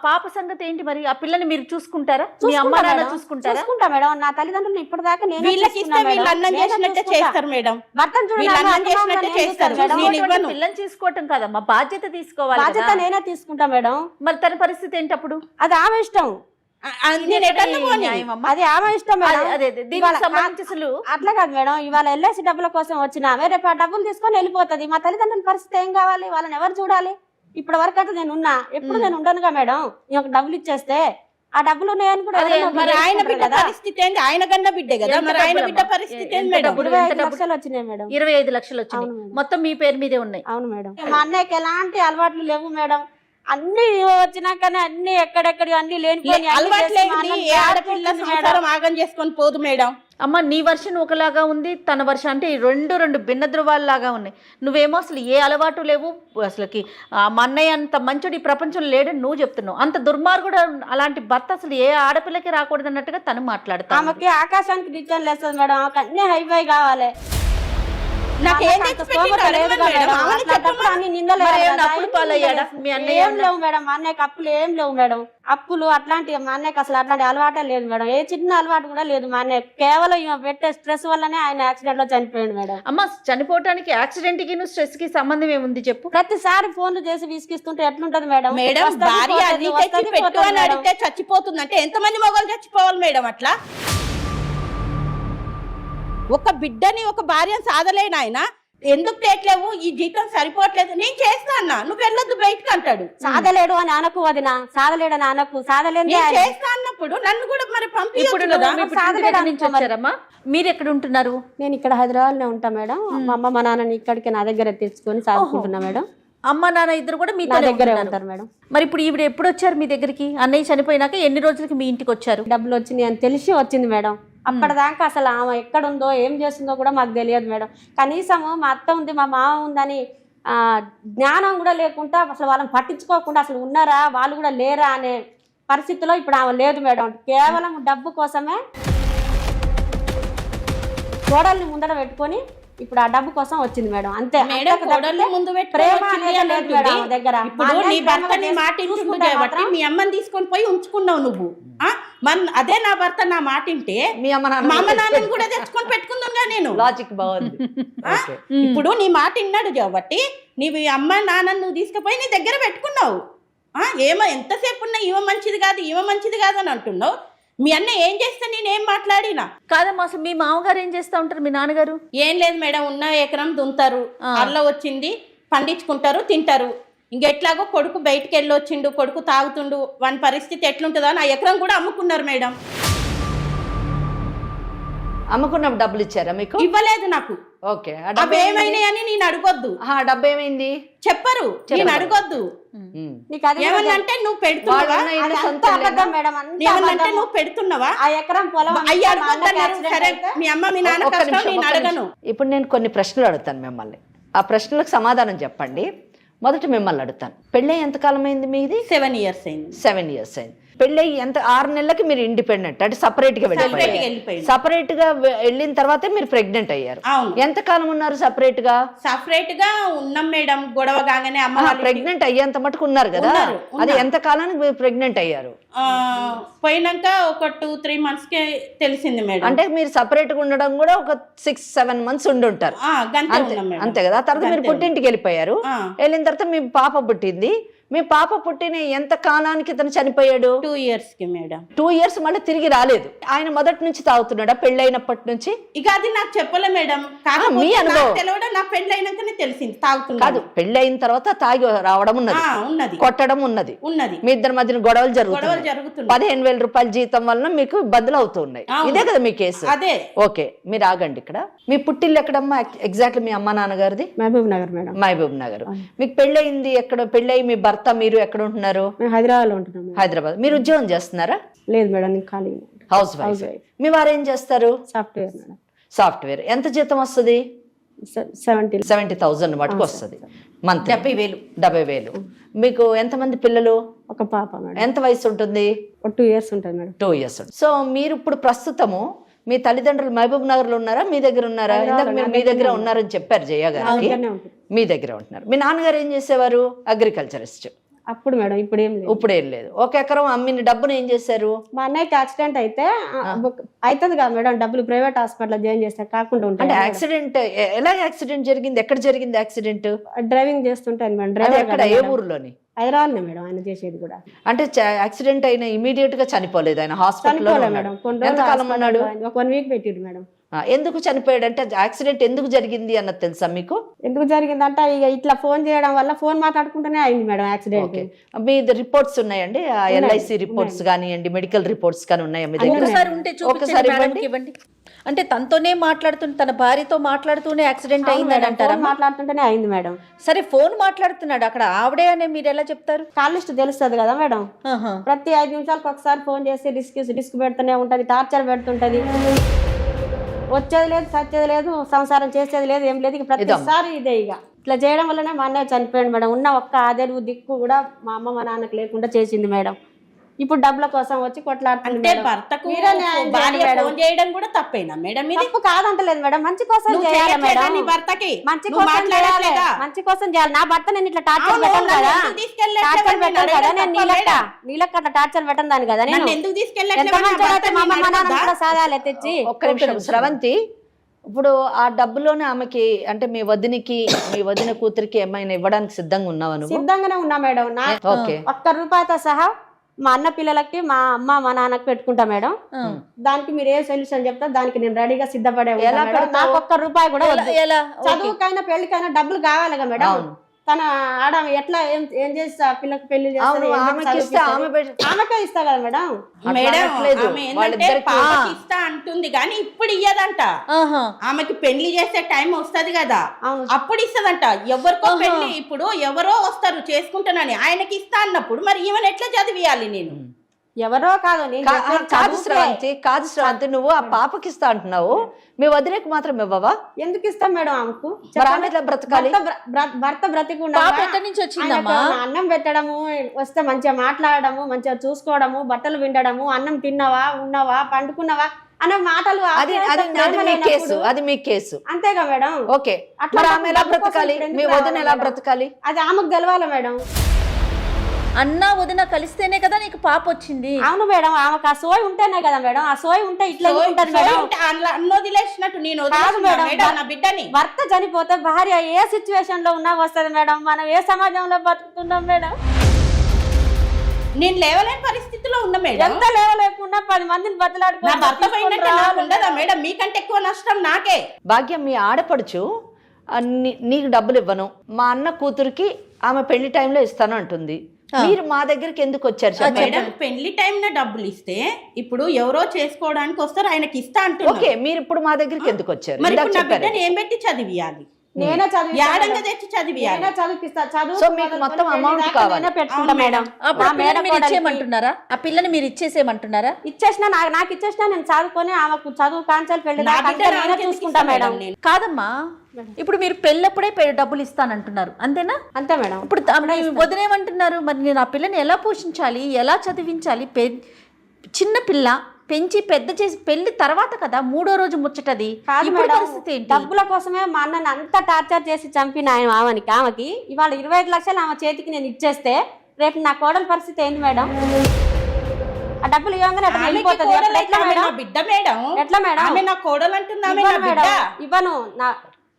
పాప సంగతి ఏంటి మరి? ఆ పిల్లని మీరు చూసుకుంటారా? మీ అమ్మ నాన్న చూసుకుంటారా? చూసుకుంటా మేడం. నా తల్లిదండ్రులు ఇప్పటిదాకా నేను చేస్తారు మేడం. పిల్లని చూసుకోవటం కదమ్మా, బాధ్యత తీసుకోవాలి. బాధ్యత నేనే తీసుకుంటా మేడం. మరి తన పరిస్థితి ఏంటి అప్పుడు? అది ఆమె ఇష్టం, అది ఆమె ఇష్టం మేడం. అట్లా కాదు మేడం, ఇవాళ ఎల్ఐసి డబ్బుల కోసం వచ్చిన ఆమె రేపు ఆ డబ్బులు తీసుకొని వెళ్ళిపోతుంది. మా తల్లిదండ్రుల పరిస్థితి ఏం కావాలి? వాళ్ళని ఎవరు చూడాలి? ఇప్పటి వరకు అయితే నేను ఉన్నా, ఎప్పుడు నేను ఉండనుగా మేడం. ఒక డబ్బులు ఇచ్చేస్తే ఆ డబ్బులు ఉన్నాయని కూడా ఆయన బిడ్డ పరిస్థితి ఏంటి? ఆయన కన్నా బిడ్డే కదా, మరి ఆయన బిడ్డ పరిస్థితి ఏంటి మేడం? 25 లక్షలు వచ్చినాయి మేడం. 25 లక్షలు వచ్చినాయి మొత్తం మీ పేరు మీదే ఉన్నాయి. అవును మేడం. మా అన్నయ్యకి ఎలాంటి అలవాట్లు లేవు మేడం. అన్ని వచ్చినాకనే అన్ని ఎక్కడెక్కడ అన్ని లేనిపోయి ఆగం చేసుకొని పోదు మేడం. అమ్మ నీ వర్షన్ ఒకలాగా ఉంది, తన వర్షన్ అంటే రెండు భిన్న ధృవాల్లాగా ఉన్నాయి. నువ్వేమో అసలు ఏ అలవాటు లేవు, అసలుకి మా అన్నయ్య అంత మంచుడు ఈ ప్రపంచంలో లేడని నువ్వు చెప్తున్నావు. అంత దుర్మార్గుడు అలాంటి భర్త అసలు ఏ ఆడపిల్లకి రాకూడదు అన్నట్టుగా తను మాట్లాడతా. ఆమెకి ఆకాశానికి డిజైన్ లేస్తుంది మేడం. ఆమెకు అన్ని హైఫై కావాలి. ఏం లేవు మేడం, మా అన్నయ్యకి అప్పులు ఏం లేవు మేడం. అప్పులు అట్లాంటి మా అన్నయ్యకి అసలు అట్లాంటి అలవాటే లేదు మేడం. ఏ చిన్న అలవాటు కూడా లేదు మా అన్నయ్య. కేవలం ఈమె పెట్టే స్ట్రెస్ వల్లనే ఆయన యాక్సిడెంట్ లో చనిపోయాడు మేడం. అమ్మ చనిపోవడానికి యాక్సిడెంట్ కి స్ట్రెస్ కి సంబంధం ఏముంది చెప్పు? ప్రతిసారి ఫోన్లు చేసి విసిగిస్తుంటే ఎట్లుంటది మేడం? మేడం భార్య అడిగితే చచ్చిపోతుందంటే ఎంతమంది మగవాళ్ళు చచ్చిపోవాలి మేడం? అట్లా ఒక బిడ్డని ఒక భార్యను సాధలేను ఆయన. ఎందుకు తేట్లేవు? ఈ జీతం సరిపోవట్లేదు, నేను చేస్తా అన్నా, నువ్వు వెళ్ళొద్దు బయటకు అంటాడు. సాధలేడు అని అనకు వదిన, సాధలేడు అని అనకు. సాధలేదు చేస్తా అన్నప్పుడు నన్ను కూడా మరి పంపించారమ్మా. మీరు ఎక్కడ ఉంటున్నారు? నేను ఇక్కడ హైదరాబాద్ లో ఉంటా మేడం. మా అమ్మ మా నాన్నని ఇక్కడికి నా దగ్గర తెచ్చుకొని సాగుకుంటున్నా మేడం. అమ్మ నాన్న ఇద్దరు కూడా మీ దగ్గరే ఉంటారు మేడం. మరి ఇప్పుడు ఈవిడ ఎప్పుడు వచ్చారు మీ దగ్గరికి? అన్నయ్య చనిపోయినాక ఎన్ని రోజులకి మీ ఇంటికి వచ్చారు? డబ్బులు వచ్చినాయి అని తెలిసి వచ్చింది మేడం. అప్పటిదాకా అసలు ఆమె ఎక్కడుందో ఏం చేస్తుందో కూడా మాకు తెలియదు మేడం. కనీసము మా అత్త ఉంది మా మామ ఉందని జ్ఞానం కూడా లేకుండా అసలు వాళ్ళని పట్టించుకోకుండా అసలు ఉన్నారా వాళ్ళు కూడా లేరా అనే పరిస్థితిలో ఇప్పుడు ఆమె లేదు మేడం. కేవలం డబ్బు కోసమే కోడల్ని ముందర పెట్టుకొని ఇప్పుడు ఆ డబ్బు కోసం వచ్చింది మేడం. అంతే. ప్రేమ అనేది లేదు మేడం దగ్గర. నీ భర్త నీ మాట కాబట్టి మీ అమ్మని తీసుకొని పోయి ఉంచుకున్నావు నువ్వు. అదే నా భర్త నా మాట వింటే మీ అమ్మ నాన్నని కూడా తెచ్చుకొని పెట్టుకుందా నేను. లాజిక్ బాగుంది. ఇప్పుడు నీ మాట విన్నాడు కాబట్టి నీవు అమ్మ నాన్నని నువ్వు తీసుకుపోయి నీ దగ్గర పెట్టుకున్నావు. ఏమో ఎంతసేపు ఉన్నా ఈమె మంచిది కాదు అని అంటున్నావు. మీ అన్న ఏం చేస్తా నేనేం మాట్లాడినా కాదమ్మా. అసలు మీ మామగారు ఏం చేస్తా ఉంటారు? మీ నాన్నగారు? ఏం లేదు మేడం, ఉన్న ఎకరం దుంతారు, అల్ల వచ్చింది పండించుకుంటారు, తింటారు. ఇంకెట్లాగో కొడుకు బయటికి వెళ్ళి వచ్చిండు, కొడుకు తాగుతుండు, వాని పరిస్థితి ఎట్లుంటుందో నా ఎకరం కూడా అమ్ముకున్నారు మేడం. అమ్ముకున్నప్పుడు డబ్బులు ఇచ్చారా మీకు? ఇవ్వలేదు నాకు. ఓకే. అవి ఏమైనాయని నేను అడగొద్దు. డబ్బు ఏమైంది చెప్పరు, నేను అడగొద్దు. ఏమన్నంటే నువ్వు పెడుతున్నావా, ఏమన్నంటే నువ్వు పెడుతున్నావా, ఆ ఎకరం పొలం అయ్యి అడగొద్దన్నారు. సరే మీ అమ్మ మీ నాన్న కష్టం నేను అడగను. ఇప్పుడు నేను కొన్ని ప్రశ్నలు అడుగుతాను మిమ్మల్ని, ఆ ప్రశ్నలకు సమాధానం చెప్పండి. మొదట మిమ్మల్ని అడుగుతాను, పెళ్ళి ఎంతకాలం అయింది మీది? 7 years అయింది. 7 years అయింది. పెళ్ళి 6 నెలలకి మీరు ఇండిపెండెంట్ అంటే సపరేట్ గా వెళ్ళిపోయారు. సపరేట్ గా వెళ్ళిన తర్వాత మీరు ప్రెగ్నెంట్ అయ్యారు. ఎంత కాలం ఉన్నారు సపరేట్ గా? సపరేట్ గా ఉన్నాం మేడం. గొడవ కాగానే అమ్మ ప్రెగ్నెంట్ అయ్యేంత మటుకు ఉన్నారు కదా, అది ఎంత కాలానికి మీరు ప్రెగ్నెంట్ అయ్యారు? పోయినాక ఒక 2-3 months కే తెలిసింది మేడం. అంటే మీరు సపరేట్ గా ఉండడం కూడా ఒక 6-7 months ఉండి ఉంటారు అంతే కదా. తర్వాత మీరు పుట్టింటికి వెళ్ళిపోయారు. వెళ్ళిన తర్వాత మీ పాప పుట్టింది, మీ పాప పుట్టిన ఎంత కాలానికి ఇతను చనిపోయాడు? 2 years కి మేడం. 2 years మళ్ళీ తిరిగి రాలేదు. ఆయన మొదటి నుంచి తాగుతున్నాడా పెళ్ళైనప్పటి నుంచి? ఇక అది నాకు చెప్పలే మేడం. మీ అనుభవం తెలియడం నా పెళ్ళైనాకనే తెలిసింది తాగుతున్నా. కాదు, పెళ్ళైన తర్వాత తాగి రావడం ఉన్నది, ఉన్నది, కొట్టడం ఉన్నది, మీ ఇద్దరి మధ్యన గొడవలు జరుగుతున్నాయి. 15,000 రూపాయల జీతం వలన మీకు ఇబ్బందులు అవుతున్నాయి. ఇదే కదా మీ కేసు? అదే. ఓకే, మీరు ఆగండి. ఇక్కడ మీ పుట్టిల్లు ఎక్కడమ్మా ఎగ్జాక్ట్లీ? మీ అమ్మ నాన్నగారిది మహబూబ్ నగర్ మేడం. మహబూబ్ నగర్. మీకు పెళ్ళయింది ఎక్కడ? పెళ్ళయి మీ భర్త మీరు ఎక్కడ ఉంటున్నారు? హైదరాబాద్ లో ఉంటున్నాం. హైదరాబాద్. మీరు ఉద్యోగం చేస్తున్నారా? లేదు మేడం, ఖాళీ హౌస్ వైఫ్. మీ వారు ఏం చేస్తారు? Software madam. సాఫ్ట్వేర్. ఎంత జీతం వస్తుంది? 70,000 మటుకు వస్తుంది మంత్. 70,000. మీకు ఎంతమంది పిల్లలు? ఒక పాప మేడం. ఎంత వయసు ఉంటుంది? 2 years ఉంటుంది మేడం. 2 years. సో మీరు ఇప్పుడు ప్రస్తుతము మీ తల్లిదండ్రులు మహబూబ్ నగర్ లో ఉన్నారా, మీ దగ్గర ఉన్నారా? ఇందాక మీరు మీ దగ్గర ఉన్నారని చెప్పారు జయ గారికి. మీ దగ్గర ఉంటున్నారు. మీ నాన్నగారు ఏం చేసేవారు? అగ్రికల్చరిస్ట్. అప్పుడు మేడం, ఇప్పుడు ఏం లేదు. ఇప్పుడు ఏం లేదు. 1 ఎకరం అమ్మిన డబ్బును ఏం చేశారు? మా అన్నయ్యకి యాక్సిడెంట్ అయితే అవుతుంది కదా మేడం, డబ్బులు ప్రైవేట్ హాస్పిటల్ జాయిన్ చేస్తే కాకుండా ఉంటాయి. అంటే యాక్సిడెంట్ ఎలా యాక్సిడెంట్ జరిగింది? ఎక్కడ జరిగింది యాక్సిడెంట్? డ్రైవింగ్ చేస్తుంటాను మేడం. డ్రైవర్ ఎక్కడ? ఏ ఊర్లోని? హైదరాబాద్ మేడం ఆయన చేసేది కూడా. అంటే యాక్సిడెంట్ అయిన ఇమీడియట్ గా చనిపోలేదు, ఆయన హాస్పిటల్ మేడం. ఎంతకాలం ఉన్నాడు? ఒక 1 week పెట్టిరు మేడం. ఎందుకు చనిపోయాడు? అంటే యాక్సిడెంట్ ఎందుకు జరిగింది అన్నది తెలుసా మీకు? ఎందుకు జరిగిందంటే ఇక ఇట్లా ఫోన్ చేయడం వల్ల, ఫోన్ మాట్లాడుకుంటూనే అయింది మేడం యాక్సిడెంట్. మీ రిపోర్ట్స్ ఉన్నాయండి? LIC రిపోర్ట్స్ కానివ్వండి, మెడికల్ రిపోర్ట్స్ కానీ ఉన్నాయా మీ దగ్గర? ఒకసారి ఉంటే చూపించండి మేడంకి ఇవ్వండి. అంటే తనతోనే మాట్లాడుతుంటే, తన భార్యతో మాట్లాడుతూనే యాక్సిడెంట్ అయిందని అంటారా? మాట్లాడుతుంటేనే అయింది మేడం. సరే, ఫోన్ మాట్లాడుతున్నాడు అక్కడ, ఆవిడే అనే మీరు ఎలా చెప్తారు? కాల్ లిస్ట్ తెలుస్తుంది కదా మేడం. ప్రతి 5 నిమిషాలకు ఒకసారి ఫోన్ చేసి డిస్క్ పెడుతూనే ఉంటది, టార్చర్ పెడుతుంటది. వచ్చేది లేదు, సచ్చేది లేదు, సంసారం చేసేది లేదు, ఏం లేదు. ప్రతిసారి ఇదే. ఇక ఇట్లా చేయడం వల్లనే మా అన్నయ్య చనిపోయాడు మేడం. ఉన్న ఒక్క ఆదరు దిక్కు కూడా మా అమ్మ మా నాన్నకు లేకుండా చేసింది మేడం. ఇప్పుడు డబ్బుల కోసం వచ్చి కొట్లాడుతుంటే భర్తకు ఫోన్ చేయడం కూడా తప్పేనా మేడం? తప్పు కాదంటలేదు మేడం, మంచి కోసం చేయాలి మేడం. భర్తకి మంచి కోసం చేయాలి, మంచి కోసం చేయాలి. నా భర్త నేను ఇట్లా టార్చర్ పెట్టాను కదా, టార్చర్ పెట్టాను కదా, నేను నీళ్ళకి అట్లా టార్చర్ పెట్టాను దాని కదా. నేను ఎందుకు తీసుకెళ్ళి సాధాలే తెచ్చి. ఒక్క నిమిషం శ్రవంతి, ఇప్పుడు ఆ డబ్బులోనే ఆమెకి అంటే మీ వదిన కూతురికి ఏమైనా ఇవ్వడానికి సిద్ధంగా ఉన్నావా నువ్వు? సిద్ధంగానే ఉన్నా మేడం. ఒక్క రూపాయితో సహా మా అన్న పిల్లలకి, మా అమ్మ మా నాన్నకి పెట్టుకుంటా మేడం. దానికి మీరు ఏ సొల్యూషన్ చెప్తారు దానికి నేను రెడీగా సిద్ధపడే. నాకు ఒక్క రూపాయి కూడా చదువుకైనా పెళ్లికైనా డబ్బులు కావాలిగా మేడం. తన ఆడ ఎట్లా ఏం చేస్తా పిల్లకి పెళ్లి ఆమెకే ఇస్తా కదా మేడం. ఇస్తా అంటుంది కానీ ఇప్పుడు ఇయ్యదంట. ఆమెకి పెళ్లి చేసే టైం వస్తది కదా, అప్పుడు ఇస్తదంట. ఎవరికో పెళ్లి ఇప్పుడు ఎవరో వస్తారు చేసుకుంటానని, ఆయనకి ఇస్తా అన్నప్పుడు మరి ఈమెను ఎట్లా చదివియాలి? నేను ఎవరో కాదు కాదు శ్రవంతి, నువ్వు ఆ పాపకి ఇస్తా అంటున్నావు, మీ వదిలేకి మాత్రం ఇవ్వవా? ఎందుకు ఇస్తాం మేడం ఆమెకు? బ్రతకాలి, భర్త బ్రతికుండా అన్నం పెట్టడము, వస్తే మంచిగా మాట్లాడము, మంచిగా చూసుకోవడము, బట్టలు విండడము, అన్నం తిన్నావా, ఉన్నావా, పండుకున్నావా అనే మాటలు. అది మీ కేసు అంతేగా మేడం. ఓకే, అట్లా ఆమె ఎలా బ్రతకాలి? మీ వదిన ఎలా బ్రతకాలి? అది ఆమెకు తెలవాలి మేడం. అన్న వదిన కలిస్తేనే కదా నీకు పాప వచ్చింది. అవును మేడం, ఆమెకు ఆ సోయి ఉంటేనే కదా మేడం. ఆ సోయి ఉంటే ఇట్లా ఉంటుంది మేడం. వదిలేసినట్టు నేను బిడ్డని. భర్త చనిపోతే భార్య ఏ సిచ్యువేషన్ లో ఉన్నా వస్తుంది మేడం. మనం ఏ సమాజంలో బతుకుతున్నాం మేడం? నేను లేవలేని పరిస్థితిలో ఉన్నా మేడం. ఎంత లేవలేకుండా 10 మందిని బతలాడుకున్నా భర్త ఉండదా మేడం? మీకంటే ఎక్కువ నష్టం నాకే. భాగ్యం, మీ ఆడపడుచు నీకు డబ్బులు ఇవ్వను, మా అన్న కూతురికి ఆమె పెళ్లి టైంలో ఇస్తాను అంటుంది. మీరు మా దగ్గరికి ఎందుకు వచ్చారు? పెళ్లి టైం డబ్బులు ఇస్తే ఇప్పుడు ఎవరో చేసుకోవడానికి వస్తారు, ఆయనకి ఇస్తా అంటారు. ఓకే, మీరు ఇప్పుడు మా దగ్గరికి ఎందుకు వచ్చారు? ఏం పెట్టి చదివియాలి? నేనే చదివిస్తా. సో మీకు మొత్తం అమౌంట్ కావాలి పెట్టుకుంటా మేడం. ఇచ్చేయమంటున్నారా? ఆ పిల్లని మీరు ఇచ్చేసేయమంటున్నారా? ఇచ్చేసినా నాకు ఇచ్చేసినా నేను చదువుకొని ఆమెకు చదువు కాంచాలి, పెళ్లి చూసుకుంటా మేడం. కాదమ్మా, ఇప్పుడు మీరు పెళ్ళప్పుడే డబ్బులు ఇస్తానంటున్నారు అంతేనా? అంతే మేడం. ఇప్పుడు వదిలేమంటున్నారు, మరి నేను ఆ పిల్లని ఎలా పోషించాలి, ఎలా చదివించాలి? చిన్న పిల్ల పెంచి పెద్ద చేసి పెళ్లి తర్వాత కదా 3వ రోజు ముచ్చటది. డబ్బుల కోసమే మా అన్నని అంత టార్చర్ చేసి చంపిన ఆమెకి ఇవాళ 25 లక్షలు ఆమె చేతికి నేను ఇచ్చేస్తే రేపు నా కోడల పరిస్థితి ఏంది మేడం? ఆ డబ్బులు ఇవ్వగానే బిడ్డ మేడం. ఎట్లా మేడం? నా కోడలు అంటున్నా ఇవ్వను.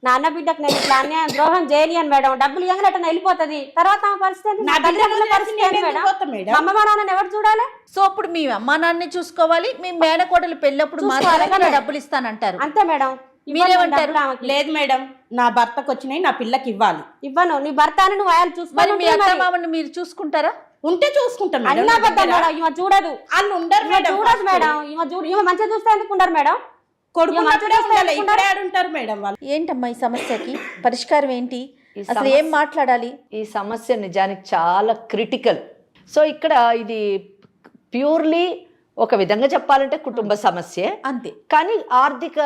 నా అన్న బిడ్డకు నేను ఇట్లా అన్యాయం ద్రోహం చేయనియను మేడం, డబ్బులు ఇవ్వగానే అట్లా వెళ్ళిపోతుంది. తర్వాత ఆమె పరిస్థితి ఏంటి? నా మా తల్లిదండ్రుల బిడ్డను పరిస్థితి ఏంటి నేను మేడం? ఎందుకు పోతా మేడం? మా అమ్మ మా నాన్నని ఎవరు చూడాలి? సో అప్పుడు మీ అమ్మా నాన్నని చూసుకోవాలి, మీ మేనకోడలు పెళ్ళప్పుడు చూసుకోవాలి మాత్రమే కదా. డబ్బులు ఇస్తానంటారు. అంతే మేడం. మీరేమంటారు? లేదు మేడం, నా భర్తకు వచ్చినాయి నా పిల్లకి ఇవ్వాలి. ఇవ్వను. నీ భర్త అని నువ్వు ఆయన మరి చూసుకోవాలి. మీ అత్త మామని మీరు చూసుకుంటారా? ఉంటే చూసుకుంటాం మేడం. అన్నా అబద్ధం మేడం. ఈమె చూడదు. వాళ్ళు ఉండరు ఈమె మేడం. చూడదు మేడం. ఈమె మంచిగా చూస్తే ఎందుకు ఉండరు మేడం? కొడుకు ఈమె మంచిగా చూస్తే ఉండాలి. ఎందుకు ఉండరు? ఇప్పుడే ఆడుంటారు మేడం వాళ్ళు. ఏంటమ్మా ఈ సమస్యకి పరిష్కారం ఏంటి? ఈ అసలు ఏం మాట్లాడాలి? ఈ సమస్య నిజానికి చాలా క్రిటికల్. సో ఇక్కడ ఇది ప్యూర్లీ ఒక విధంగా చెప్పాలంటే కుటుంబ సమస్యే, అంతే. కానీ ఆర్థిక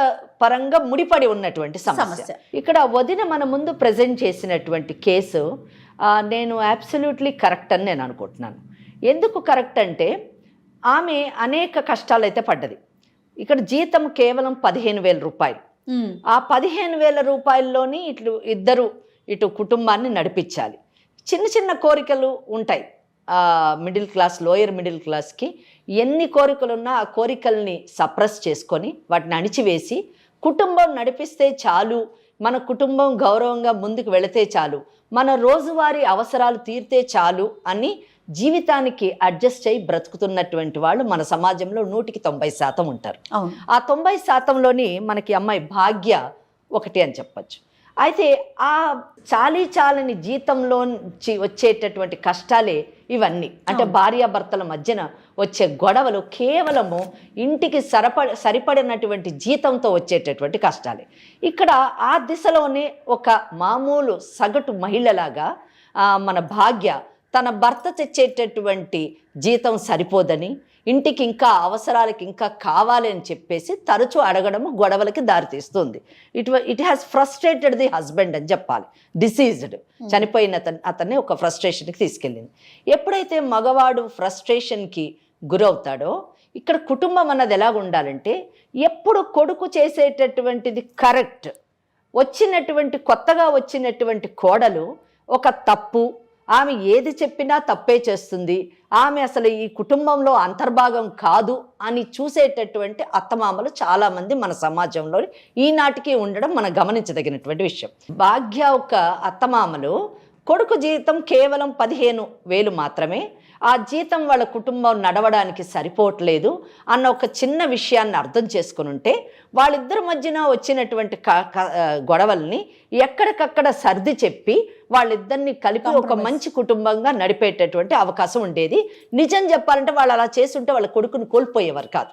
పరంగా ముడిపడి ఉన్నటువంటి సమస్య. ఇక్కడ వదిన మన ముందు ప్రజెంట్ చేసినటువంటి కేసు నేను అబ్సల్యూట్లీ కరెక్ట్ అని నేను అనుకుంటున్నాను. ఎందుకు కరెక్ట్ అంటే ఆమె అనేక కష్టాలు అయితే పడ్డది. ఇక్కడ జీతం కేవలం 15,000 రూపాయలు. ఆ 15,000 రూపాయల్లోని ఇటు కుటుంబాన్ని నడిపించాలి. చిన్న చిన్న కోరికలు ఉంటాయి. మిడిల్ క్లాస్, లోయర్ మిడిల్ క్లాస్కి ఎన్ని కోరికలు ఉన్నా ఆ కోరికల్ని సప్రెస్ చేసుకొని వాటిని అణిచివేసి కుటుంబం నడిపిస్తే చాలు, మన కుటుంబం గౌరవంగా ముందుకు వెళితే చాలు, మన రోజువారీ అవసరాలు తీరితే చాలు అని జీవితానికి అడ్జస్ట్ అయ్యి బ్రతుకుతున్నటువంటి వాళ్ళు మన సమాజంలో 190% ఉంటారు. ఆ 90%లోని మనకి అమ్మాయి భాగ్య ఒకటి అని చెప్పచ్చు. అయితే ఆ చాలని జీతంలో వచ్చేటటువంటి కష్టాలే ఇవన్నీ. అంటే భార్యాభర్తల మధ్యన వచ్చే గొడవలు కేవలము ఇంటికి సరిపడినటువంటి జీతంతో వచ్చేటటువంటి కష్టాలే. ఇక్కడ ఆ దిశలోనే ఒక మామూలు సగటు మహిళలాగా మన భాగ్య తన భర్త తెచ్చేటటువంటి జీతం సరిపోదని, ఇంటికి ఇంకా అవసరాలకి ఇంకా కావాలి అని చెప్పేసి తరచూ అడగడము గొడవలకి దారితీస్తుంది. It has frustrated the husband అని చెప్పాలి. డిసీజ్డ్, చనిపోయిన అతన్ని ఒక ఫ్రస్ట్రేషన్కి తీసుకెళ్ళింది. ఎప్పుడైతే మగవాడు ఫ్రస్ట్రేషన్కి గురవుతాడో ఇక్కడ కుటుంబం అన్నది ఎలాగ ఉండాలంటే ఎప్పుడు కొడుకు చేసేటటువంటిది కరెక్ట్, కొత్తగా వచ్చినటువంటి కోడలు ఒక తప్పు, ఆమె ఏది చెప్పినా తప్పే చేస్తుంది, ఆమె అసలు ఈ కుటుంబంలో అంతర్భాగం కాదు అని చూసేటటువంటి అత్తమామలు చాలామంది మన సమాజంలో ఈనాటికి ఉండడం మనం గమనించదగినటువంటి విషయం. భాగ్య ఒక అత్తమామలు కొడుకు జీతం కేవలం 15,000 మాత్రమే, ఆ జీతం వాళ్ళ కుటుంబం నడవడానికి సరిపోవట్లేదు అన్న ఒక చిన్న విషయాన్ని అర్థం చేసుకుని ఉంటే వాళ్ళిద్దరి మధ్యన వచ్చినటువంటి గొడవల్ని ఎక్కడికక్కడ సర్ది చెప్పి వాళ్ళిద్దరిని కలిపి ఒక మంచి కుటుంబంగా నడిపేటటువంటి అవకాశం ఉండేది. నిజం చెప్పాలంటే వాళ్ళు అలా చేస్తుంటే వాళ్ళ కొడుకుని కోల్పోయేవారు కాదు.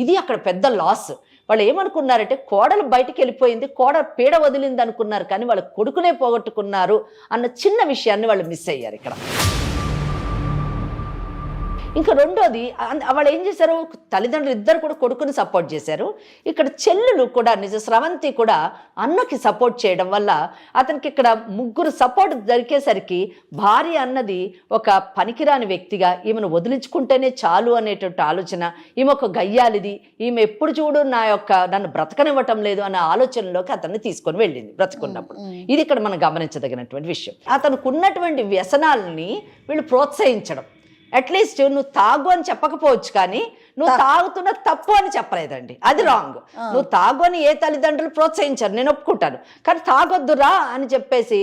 ఇది అక్కడ పెద్ద లాస్. వాళ్ళు ఏమనుకున్నారంటే కోడలు బయటికి వెళ్ళిపోయింది, కోడలు పీడ వదిలింది అనుకున్నారు, కానీ వాళ్ళ కొడుకునే పోగొట్టుకున్నారు అన్న చిన్న విషయాన్ని వాళ్ళు మిస్ అయ్యారు ఇక్కడ. ఇంకా రెండోది వాళ్ళు ఏం చేశారు, తల్లిదండ్రులు ఇద్దరు కూడా కొడుకుని సపోర్ట్ చేశారు. ఇక్కడ చెల్లెలు కూడా స్రవంతి కూడా అన్నకి సపోర్ట్ చేయడం వల్ల అతనికి ఇక్కడ ముగ్గురు సపోర్ట్ దొరికేసరికి భార్య అన్నది ఒక పనికిరాని వ్యక్తిగా, ఈమెను వదిలించుకుంటేనే చాలు అనేటువంటి ఆలోచన, ఈమె ఒక గయ్యాలిది, ఈమె ఎప్పుడు చూడు నన్ను బ్రతకనివ్వటం లేదు అనే ఆలోచనలోకి అతన్ని తీసుకొని వెళ్ళింది బ్రతుకున్నప్పుడు. ఇది ఇక్కడ మనం గమనించదగినటువంటి విషయం. అతనికి ఉన్నటువంటి వ్యసనాలని వీళ్ళు ప్రోత్సహించడం. అట్లీస్ట్ నువ్వు తాగు అని చెప్పకపోవచ్చు, కానీ నువ్వు తాగుతున్న తప్పు అని చెప్పలేదండి, అది రాంగ్. నువ్వు తాగు అని ఏ తల్లిదండ్రులు ప్రోత్సహించారు, నేను ఒప్పుకుంటాను, కానీ తాగొద్దురా అని చెప్పేసి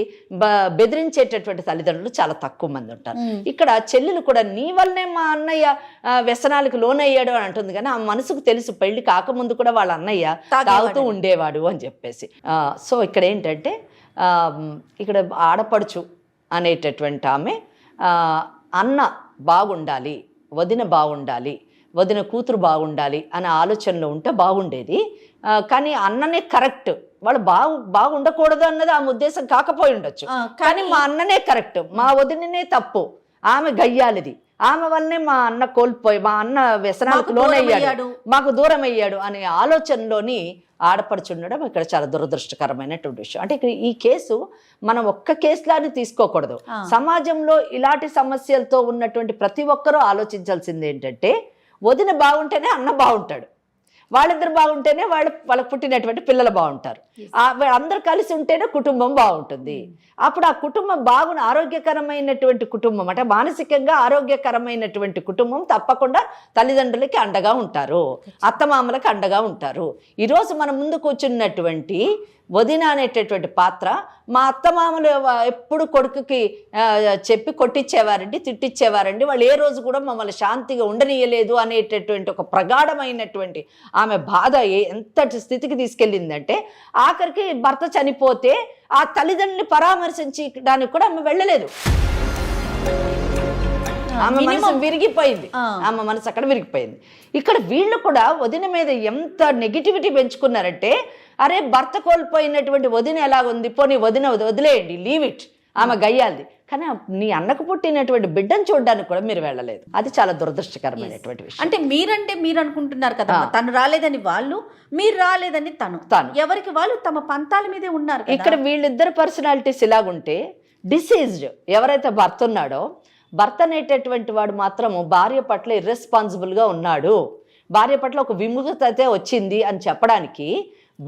బెదిరించేటటువంటి తల్లిదండ్రులు చాలా తక్కువ మంది ఉంటారు. ఇక్కడ చెల్లెలు కూడా నీ వల్లనే మా అన్నయ్య వ్యసనాలకు లోనయ్యాడు అని అంటుంది, కానీ ఆ మనసుకు తెలుసు పెళ్లి కాకముందు కూడా వాళ్ళ అన్నయ్య తాగుతూ ఉండేవాడు అని చెప్పేసి. సో ఇక్కడ ఏంటంటే ఇక్కడ ఆడపడుచు అనేటటువంటి ఆమె అన్న బాగుండాలి, వదిన బాగుండాలి, వదిన కూతురు బాగుండాలి అనే ఆలోచనలో ఉంటే బాగుండేది. కానీ అన్ననే కరెక్ట్, వాళ్ళు బాగుండకూడదు అన్నది ఆమె ఉద్దేశం కాకపోయి ఉండొచ్చు, కానీ మా అన్ననే కరెక్ట్, మా వదిననే తప్పు, ఆమె గయ్యాలిది, ఆమె వల్లనే మా అన్న మా అన్న వ్యసనాలకు లోనయ్యాడు, మాకు దూరం అయ్యాడు అనే ఆలోచనలోని ఆడపడుచుండడం ఇక్కడ చాలా దురదృష్టకరమైనటువంటి విషయం. అంటే ఇక్కడ ఈ కేసు మనం ఒక్క కేసులాని తీసుకోకూడదు. సమాజంలో ఇలాంటి సమస్యలతో ఉన్నటువంటి ప్రతి ఒక్కరూ ఆలోచించాల్సింది ఏంటంటే వదిన బాగుంటేనే అన్న బాగుంటాడు, వాళ్ళిద్దరు బాగుంటేనే వాళ్ళకు పుట్టినటువంటి పిల్లలు బాగుంటారు, అందరు కలిసి ఉంటేనే కుటుంబం బాగుంటుంది. అప్పుడు ఆ కుటుంబం ఆరోగ్యకరమైనటువంటి కుటుంబం, అంటే మానసికంగా ఆరోగ్యకరమైనటువంటి కుటుంబం తప్పకుండా తల్లిదండ్రులకి అండగా ఉంటారు, అత్తమామలకి అండగా ఉంటారు. ఈరోజు మన ముందు కూర్చున్నటువంటి వదిన అనేటటువంటి పాత్ర మా అత్తమామలు ఎప్పుడు కొడుకుకి చెప్పి కొట్టించేవారండి, తిట్టించేవారండి. వాళ్ళు ఏ రోజు కూడా మమ్మల్ని శాంతిగా ఉండనీయలేదు అనేటటువంటి ఒక ప్రగాఢమైనటువంటి ఆమె బాధ ఎంతటి స్థితికి తీసుకెళ్ళిందంటే ఆఖరికి భర్త చనిపోతే ఆ తల్లిదండ్రుని పరామర్శించడానికి కూడా ఆమె వెళ్ళలేదు. ఆమె మనసు విరిగిపోయింది, ఆమె మనసు అక్కడ విరిగిపోయింది. ఇక్కడ వీళ్ళు కూడా వదిన మీద ఎంత నెగిటివిటీ పెంచుకున్నారంటే, అరే భర్త కోల్పోయినటువంటి వదిన ఎలా ఉంది, పోనీ వదిన వదిలేయండి, లీవ్ ఇట్, ఆమె గయ్యాలది. కానీ నీ అన్నకు పుట్టినటువంటి బిడ్డను చూడడానికి కూడా మీరు వెళ్ళలేదు. అది చాలా దురదృష్టకరమైనటువంటి విషయం. అంటే మీరు అనుకుంటున్నారు కదా తను రాలేదని వాళ్ళు, మీరు రాలేదని తను, ఎవరికి వాళ్ళు తమ పంతాల మీదే ఉన్నారు. ఇక్కడ వీళ్ళిద్దరు పర్సనాలిటీస్ ఇలాగుంటే, డిసీజ్డ్ ఎవరైతే భర్త ఉన్నాడో, భర్త అనేటటువంటి వాడు మాత్రము భార్య పట్ల ఇర్రెస్పాన్సిబుల్గా ఉన్నాడు, భార్య పట్ల ఒక విముఖత వచ్చింది అని చెప్పడానికి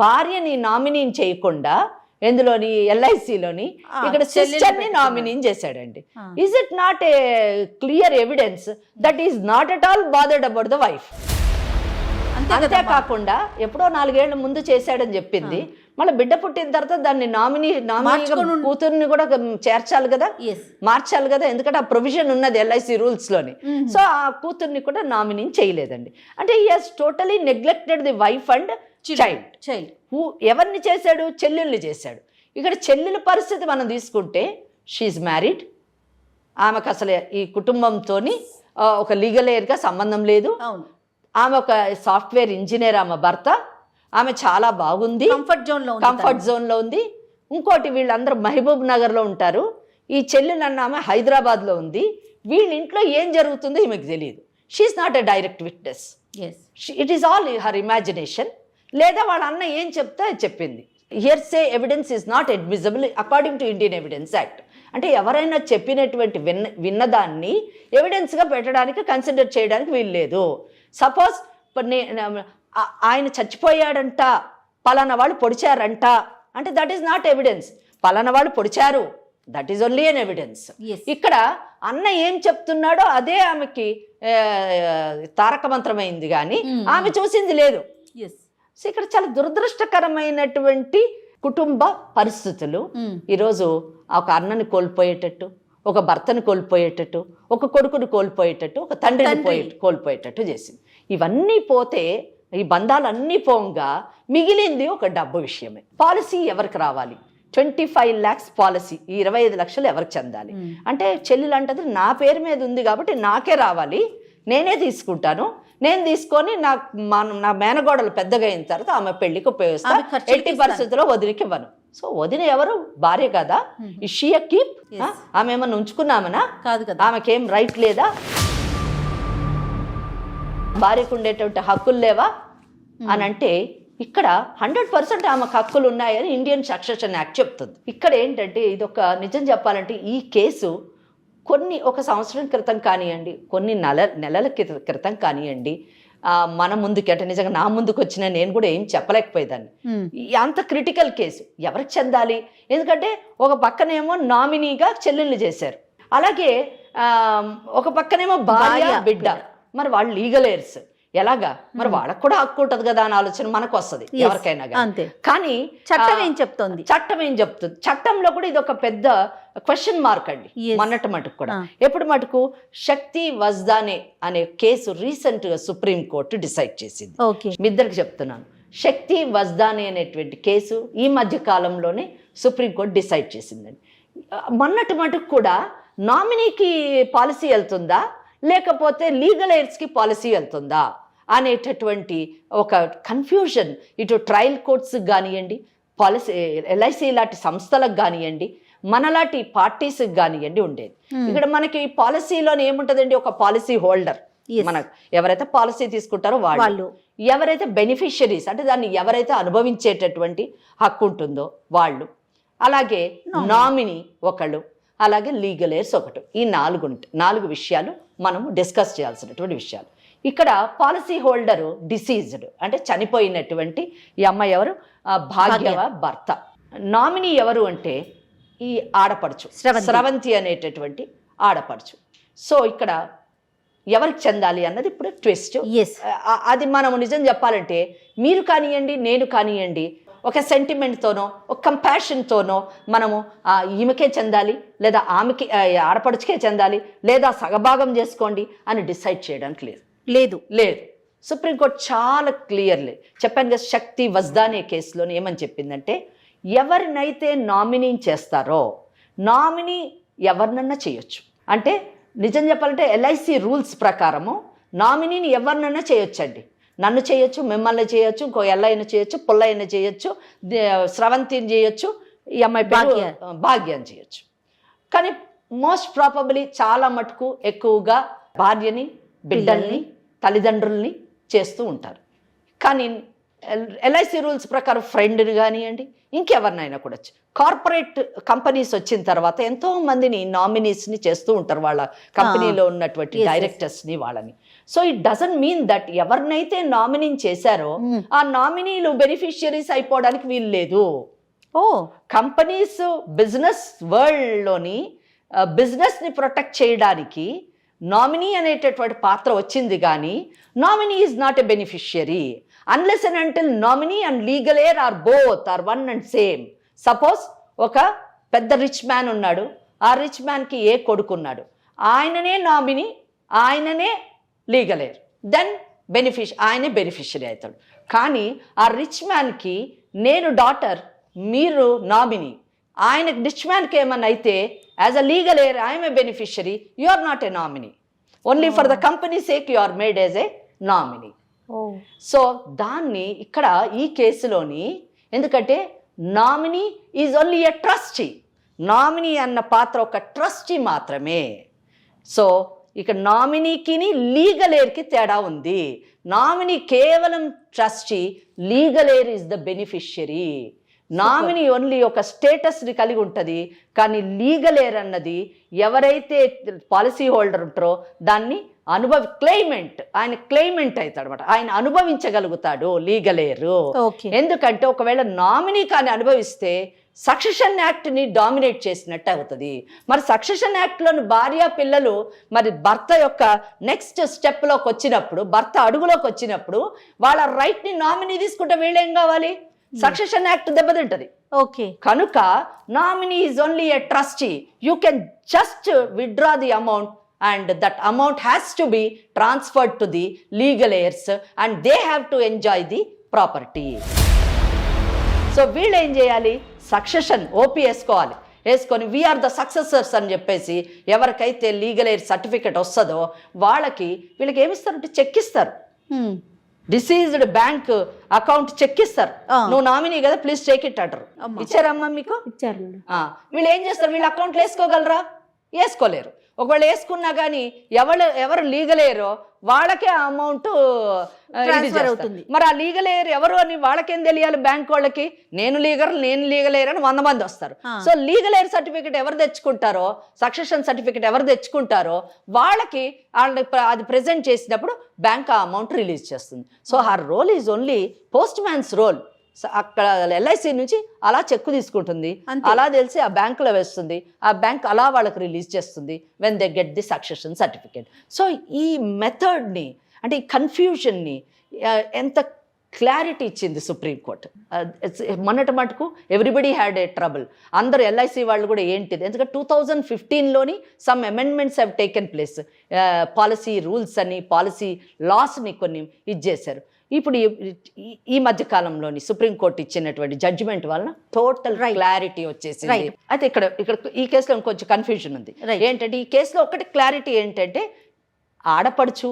భార్యని నామినీ చేయకుండా ఎందులోని ఎల్ఐసిలోని ఇక్కడ సిస్టర్ని నామినీ చేశాడండి. Is it not a clear evidence that is not at all bothered about the wife? అంతేకాకుండా ఎప్పుడో 4 ఏళ్ల ముందు చేశాడని చెప్పింది, మళ్ళీ బిడ్డ పుట్టిన తర్వాత దాన్ని నామినీ కూతుర్ని కూడా చేర్చాలి కదా, మార్చాలి కదా, ఎందుకంటే ఆ ప్రొవిజన్ ఉన్నది ఎల్ఐసి రూల్స్ లోని. సో ఆ కూతుర్ని కూడా నామినీ చేయలేదండి. అంటే he has totally neglected the wife and child. ఎవరిని చేశాడు? చెల్లెల్ని చేశాడు. ఇక్కడ చెల్లెల పరిస్థితి మనం తీసుకుంటే, షీఈ్ మ్యారీడ్, ఆమెకు అసలు ఈ కుటుంబంతో ఒక లీగల్ ఎయిర్గా సంబంధం లేదు. ఆమె ఒక సాఫ్ట్వేర్ ఇంజనీర్, ఆమె భర్త, ఆమె చాలా బాగుంది, కంఫర్ట్ జోన్లో ఉంది. ఇంకోటి వీళ్ళందరూ మహబూబ్ నగర్లో ఉంటారు, ఈ చెల్లెలు ఆమె హైదరాబాద్లో ఉంది. వీళ్ళ ఇంట్లో ఏం జరుగుతుందో ఈమెకు తెలియదు. She's not a direct witness, it is all her imagination. లేదా వాళ్ళ అన్న ఏం చెప్తే చెప్పింది. Hearsay evidence is not admissible according to Indian Evidence Act. అంటే ఎవరైనా చెప్పినటువంటి విన్నదాన్ని ఎవిడెన్స్గా పెట్టడానికి కన్సిడర్ చేయడానికి వీలు లేదు. సపోజ్ ఆయన చచ్చిపోయాడంట, పలానా వాళ్ళు పొడిచారంట అంటే దట్ ఈస్ నాట్ ఎవిడెన్స్. పలానా వాళ్ళు పొడిచారు, that is only an evidence. ఇక్కడ అన్న ఏం చెప్తున్నాడో అదే ఆమెకి తారక మంత్రమైంది, కానీ ఆమె చూసింది లేదు. సో ఇక్కడ చాలా దురదృష్టకరమైనటువంటి కుటుంబ పరిస్థితులు ఈరోజు ఒక అన్నని కోల్పోయేటట్టు, ఒక భర్తను కోల్పోయేటట్టు, ఒక కొడుకుని కోల్పోయేటట్టు, ఒక తండ్రిని కోల్పోయేటట్టు చేసింది. ఇవన్నీ పోతే, ఈ బంధాలన్నీ పోగా మిగిలింది ఒక డబ్బు విషయమే. పాలసీ ఎవరికి రావాలి? 25 lakhs పాలసీ, ఈ 25 లక్షలు ఎవరికి చెందాలి అంటే చెల్లెలు అంటది నా పేరు మీద ఉంది కాబట్టి నాకే రావాలి, నేనే తీసుకుంటాను, నేను తీసుకొని నా మేనగోడలు పెద్దగా అయిన తర్వాత ఆమె పెళ్లికి ఉపయోగిస్తాను, ఎట్టి పరిస్థితుల్లో వదిలికి ఇవ్వను. సో వదిన ఎవరు? భార్య కదా. షీ కీప్, ఆమె ఏమన్నా ఉంచుకున్నామనా? కాదు కదా. ఆమెకేం రైట్ లేదా? భార్యకు ఉండేటువంటి హక్కులు లేవా అని అంటే, ఇక్కడ 100% ఆమెకు హక్కులు ఉన్నాయని ఇండియన్ సక్సెషన్ యాక్ట్ చెప్తుంది. ఇక్కడ ఏంటంటే ఇదొక నిజం చెప్పాలంటే ఈ కేసు ఒక సంవత్సరం క్రితం కానివ్వండి, కొన్ని నెలల క్రితం కానివ్వండి, మన ముందుకి అంటే నిజంగా నా ముందుకు వచ్చిన నేను కూడా ఏం చెప్పలేకపోయేదాన్ని. అంత క్రిటికల్ కేసు ఎవరికి చెందాలి? ఎందుకంటే ఒక పక్కనేమో నామినీగా చెల్లెళ్ళు చేశారు, అలాగే ఒక పక్కనేమో భార్య బిడ్డ, మరి వాళ్ళు లీగల్ ఎయిర్స్ ఎలాగా? మరి వాళ్ళకు కూడా హక్కు ఉంటుంది కదా అని ఆలోచన మనకు వస్తుంది ఎవరికైనా. కానీ చట్టం ఏం చెప్తుంది? చట్టంలో కూడా ఇది ఒక పెద్ద క్వశ్చన్ మార్క్ అండి. మొన్నటి మటుకు కూడా, ఎప్పుడు మటుకు శక్తి వజ్దానే అనే కేసు రీసెంట్ గా సుప్రీం కోర్టు డిసైడ్ చేసింది. మీ ఇద్దరికి చెప్తున్నాను, శక్తి వజ్దానే అనేటువంటి కేసు ఈ మధ్య కాలంలోనే సుప్రీం కోర్టు డిసైడ్ చేసిందండి. మొన్నటి మటుకు కూడా నామినీకి పాలసీ వెళ్తుందా లేకపోతే లీగల్ ఎయిర్స్కి పాలసీ వెళ్తుందా అనేటటువంటి ఒక కన్ఫ్యూజన్ ఇటు ట్రయల్ కోర్ట్స్ కానివ్వండి, పాలసీ ఎల్ఐసి లాంటి సంస్థలకు కానివ్వండి, మనలాంటి పార్టీస్కి కానివ్వండి ఉండేది. ఇక్కడ మనకి పాలసీలో ఏముంటుందండి? ఒక పాలసీ హోల్డర్, మనకు ఎవరైతే పాలసీ తీసుకుంటారో వాళ్ళు, ఎవరైతే బెనిఫిషరీస్ అంటే దాన్ని ఎవరైతే అనుభవించేటటువంటి హక్కు ఉంటుందో వాళ్ళు, అలాగే నామినీ ఒకళ్ళు, అలాగే లీగల్ ఎయిర్స్ ఒకటి. ఈ 4 విషయాలు మనము డిస్కస్ చేయాల్సినటువంటి విషయాలు. ఇక్కడ పాలసీ హోల్డరు డిసీజ్డ్ అంటే చనిపోయినటువంటి ఈ అమ్మాయి ఎవరు? భాగ్యవ భర్త. నామినీ ఎవరు అంటే ఈ ఆడపడుచు స్రవంతి అనేటటువంటి ఆడపడుచు. సో ఇక్కడ ఎవరికి చెందాలి అన్నది ఇప్పుడు ట్విస్ట్. అది మనము నిజం చెప్పాలంటే మీరు కానివ్వండి, నేను కానివ్వండి, ఒక సెంటిమెంట్తోనో ఒక కంపాషన్తోనో మనము ఈమెకే చెందాలి లేదా ఆమెకి ఆడపడుచుకే చెందాలి లేదా సగభాగం చేసుకోండి అని డిసైడ్ చేయడానికి లేదు. సుప్రీంకోర్టు చాలా క్లియర్లీ చెప్పాను కదా, శక్తి వజ్దానే కేసులో ఏమని చెప్పిందంటే ఎవరినైతే నామినీ చేస్తారో నామినీ ఎవరినన్నా చేయొచ్చు. అంటే నిజం చెప్పాలంటే ఎల్ఐసి రూల్స్ ప్రకారము నామినీని ఎవరినన్నా చేయొచ్చండి. నన్ను చేయొచ్చు, మిమ్మల్ని చేయొచ్చు, ఇంకో ఎల్లైనా చేయొచ్చు, పుల్లైనా చేయొచ్చు, స్రవంతిని చేయొచ్చు, ఈ అమ్మాయి భాగ్యాన్ని చేయొచ్చు. కానీ మోస్ట్ ప్రాబబ్లీ చాలా మటుకు ఎక్కువగా భార్యని, బిడ్డల్ని, తల్లిదండ్రుల్ని చేస్తూ ఉంటారు. కానీ ఎల్ఐసి రూల్స్ ప్రకారం ఫ్రెండ్ని కానివ్వండి, ఇంకెవరినైనా కూడా కార్పొరేట్ కంపెనీస్ వచ్చిన తర్వాత ఎంతో మందిని నామినీస్ని చేస్తూ ఉంటారు, వాళ్ళ కంపెనీలో ఉన్నటువంటి డైరెక్టర్స్ని వాళ్ళని. So it doesn't mean that ఎవరినైతే నామినీ చేశారో ఆ నామినీలు బెనిఫిషియరీస్ అయిపోవడానికి వీలు లేదు. కంపెనీస్ బిజినెస్ వరల్డ్లోని బిజినెస్ని ప్రొటెక్ట్ చేయడానికి నామినీ అనేటటువంటి పాత్ర వచ్చింది, కానీ nominee is not a beneficiary unless and until nominee and legal heir are both are one and same. Suppose ఒక పెద్ద రిచ్ మ్యాన్ ఉన్నాడు, ఆ రిచ్ మ్యాన్కి ఏ కొడుకున్నాడు, ఆయననే నామినీ, ఆయననే లీగల్ ఎయిర్, దెన్ ఆయనే బెనిఫిషియరీ అవుతాడు. కానీ ఆ రిచ్ మ్యాన్కి నేను డాటర్, మీరు నామినీ, ఆయనకు రిచ్ మ్యాన్కి ఏమన్నా అయితే as a legal heir I'm a beneficiary, you are not a nominee, only for the company sake you are made as a nominee. So దాన్ని ఇక్కడ ఈ కేసులోని, ఎందుకంటే nominee is only a trustee, nominee అన్న పాత్ర ఒక ట్రస్టీ మాత్రమే. So ఇక నామినీకి లీగల్ ఎయిర్కి తేడా ఉంది. నామినీ కేవలం trustee, legal air is the beneficiary. Nominee only ఒక స్టేటస్ని కలిగి ఉంటుంది, కానీ లీగల్ ఎయిర్ అన్నది ఎవరైతే పాలసీ హోల్డర్ ఉంటారో దాన్ని క్లెయిమెంట్, ఆయన క్లెయిమెంట్ అవుతాడు అనమాట, ఆయన అనుభవించగలుగుతాడు లీగల్ ఎయిర్. ఎందుకంటే ఒకవేళ నామినీ కానీ అనుభవిస్తే సక్సెషన్ యాక్ట్ని డామినేట్ చేసినట్టు అవుతుంది. మరి సక్సెషన్ యాక్ట్లోని భార్య పిల్లలు మరి భర్త యొక్క నెక్స్ట్ స్టెప్లోకి వచ్చినప్పుడు, భర్త అడుగులోకి వచ్చినప్పుడు వాళ్ళ రైట్ని నామినీ తీసుకుంటే వీళ్ళేం కావాలి, సక్సెషన్ యాక్ట్ దెబ్బతింటది. కనుక nominee is only a trustee, you can just withdraw the amount and that amount has to be transferred to the legal heirs and they have to enjoy the property. So వీళ్ళు ఏం చేయాలి, succession OP వేసుకొని we are the successors అని చెప్పేసి ఎవరికైతే legal air certificate వస్తుందో వీళ్ళకి ఏమిస్తారంటే check ఇస్తారు, డిసీజ్డ్ బ్యాంక్ అకౌంట్ చెక్ ఇస్తారు, నువ్వు నామినీ కదా ప్లీజ్ టేక్ ఇట్ అంటారు. ఇచ్చారమ్మా మీకు? ఇచ్చారు. వీళ్ళు ఏం చేస్తారు, వీళ్ళ అకౌంట్లో వేసుకోగలరా? వేసుకోలేరు. ఒకవేళ వేసుకున్నా కానీ ఎవరు లీగల్ ఎయిరో వాళ్ళకే ఆ అమౌంట్ ట్రాన్స్ఫర్ అవుతుంది. మరి ఆ లీగల్ ఎయిర్ ఎవరు అని వాళ్ళకేం తెలియాలి, బ్యాంక్ వాళ్ళకి నేను లీగల్ ఎయిర్ అని 100 మంది వస్తారు. సో లీగల్ ఎయిర్ సర్టిఫికేట్ ఎవరు తెచ్చుకుంటారో, సక్సెషన్ సర్టిఫికేట్ ఎవరు తెచ్చుకుంటారో వాళ్ళకి అది ప్రెజెంట్ చేసినప్పుడు బ్యాంక్ ఆ అమౌంట్ రిలీజ్ చేస్తుంది. So her role is only post man's role. అక్కడ ఎల్ఐసి నుంచి అలా చెక్కు తీసుకుంటుంది, అలా తెలిసి ఆ బ్యాంకులో వేస్తుంది, ఆ బ్యాంక్ అలా వాళ్ళకి రిలీజ్ చేస్తుంది when they get the succession certificate. So ఈ మెథడ్ని, అంటే ఈ కన్ఫ్యూజన్ని ఎంత క్లారిటీ ఇచ్చింది సుప్రీంకోర్టు. మొన్నటి మటుకు ఎవ్రీబడి హ్యాడ్ ఏ ట్రబుల్, అందరూ ఎల్ఐసి వాళ్ళు కూడా ఏంటిది, ఎందుకంటే 2015లోని some amendments have taken place, policy rules అని పాలసీ లాస్ని కొన్ని చేశారు. ఇప్పుడు ఈ మధ్య కాలంలోని సుప్రీంకోర్టు ఇచ్చినటువంటి జడ్జిమెంట్ వలన టోటల్ క్లారిటీ వచ్చేసింది. అయితే ఇక్కడ ఈ కేసులో ఇంకొంచెం కన్ఫ్యూజన్ ఉంది. ఏంటంటే ఈ కేసులో ఒకటి క్లారిటీ ఏంటంటే ఆడపడుచు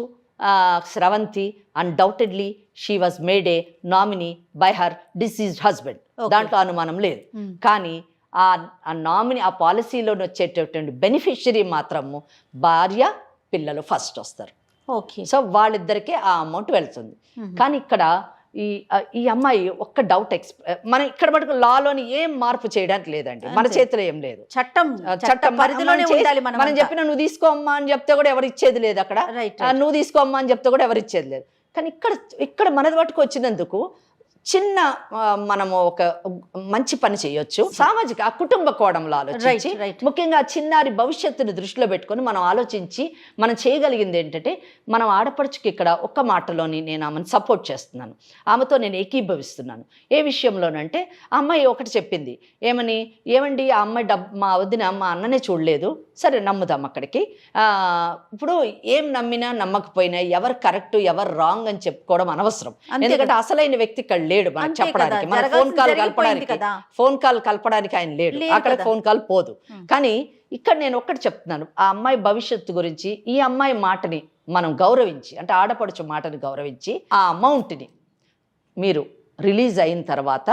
Sravanthi undoubtedly she was made a nominee by her deceased husband, దాంట్లో అనుమానం లేదు. కానీ ఆ నామినీ, ఆ పాలసీలో వచ్చేటటువంటి బెనిఫిషియరీ మాత్రము భార్య పిల్లలు ఫస్ట్ వస్తారు. సో వాళ్ళిద్దరికే ఆ అమౌంట్ వెళ్తుంది. కానీ ఇక్కడ ఈ అమ్మాయి ఒక్క డౌట్ మనం ఇక్కడ మటుకు లాలోని ఏం మార్పు చేయడానికి లేదండి, మన చేతిలో ఏం లేదు, చట్టం పరిధిలోనే ఉండాలి. మనం చెప్పిన నువ్వు తీసుకోమ్మా అని చెప్తే కూడా ఎవరు ఇచ్చేది లేదు, అక్కడ నువ్వు తీసుకోమ్మా అని చెప్తే కూడా ఎవరు ఇచ్చేది లేదు. కానీ ఇక్కడ మన మటుకు వచ్చినందుకు చిన్న మనము ఒక మంచి పని చేయొచ్చు. సామాజిక ఆ కుటుంబ కోణంలో ఆలోచించి ముఖ్యంగా చిన్నారి భవిష్యత్తుని దృష్టిలో పెట్టుకొని మనం ఆలోచించి మనం చేయగలిగింది ఏంటంటే, మనం ఆడపడుచుకి ఇక్కడ ఒక్క మాటలోని నేను ఆమెను సపోర్ట్ చేస్తున్నాను, ఆమెతో నేను ఏకీభవిస్తున్నాను. ఏ విషయంలోనంటే ఆ అమ్మాయి ఒకటి చెప్పింది, ఏమండి ఆ అమ్మాయి మా వదిన మా అన్ననే చూడలేదు, సరే నమ్ముదాం అక్కడికి. ఇప్పుడు ఏం నమ్మినా నమ్మకపోయినా ఎవరు కరెక్ట్ ఎవరు రాంగ్ అని చెప్పుకోవడం అనవసరం. ఎందుకంటే అసలైన వ్యక్తి ఇక్కడ లేడు మనకు చెప్పడానికి, మన ఫోన్ కాల్ కలపడానికి ఆయన లేడు, అక్కడ ఫోన్ కాల్ పోదు. కానీ ఇక్కడ నేను ఒక్కటి చెప్తున్నాను, ఆ అమ్మాయి భవిష్యత్తు గురించి ఈ అమ్మాయి మాటని మనం గౌరవించి, అంటే ఆడపడుచు మాటని గౌరవించి ఆ అమౌంట్ని మీరు రిలీజ్ అయిన తర్వాత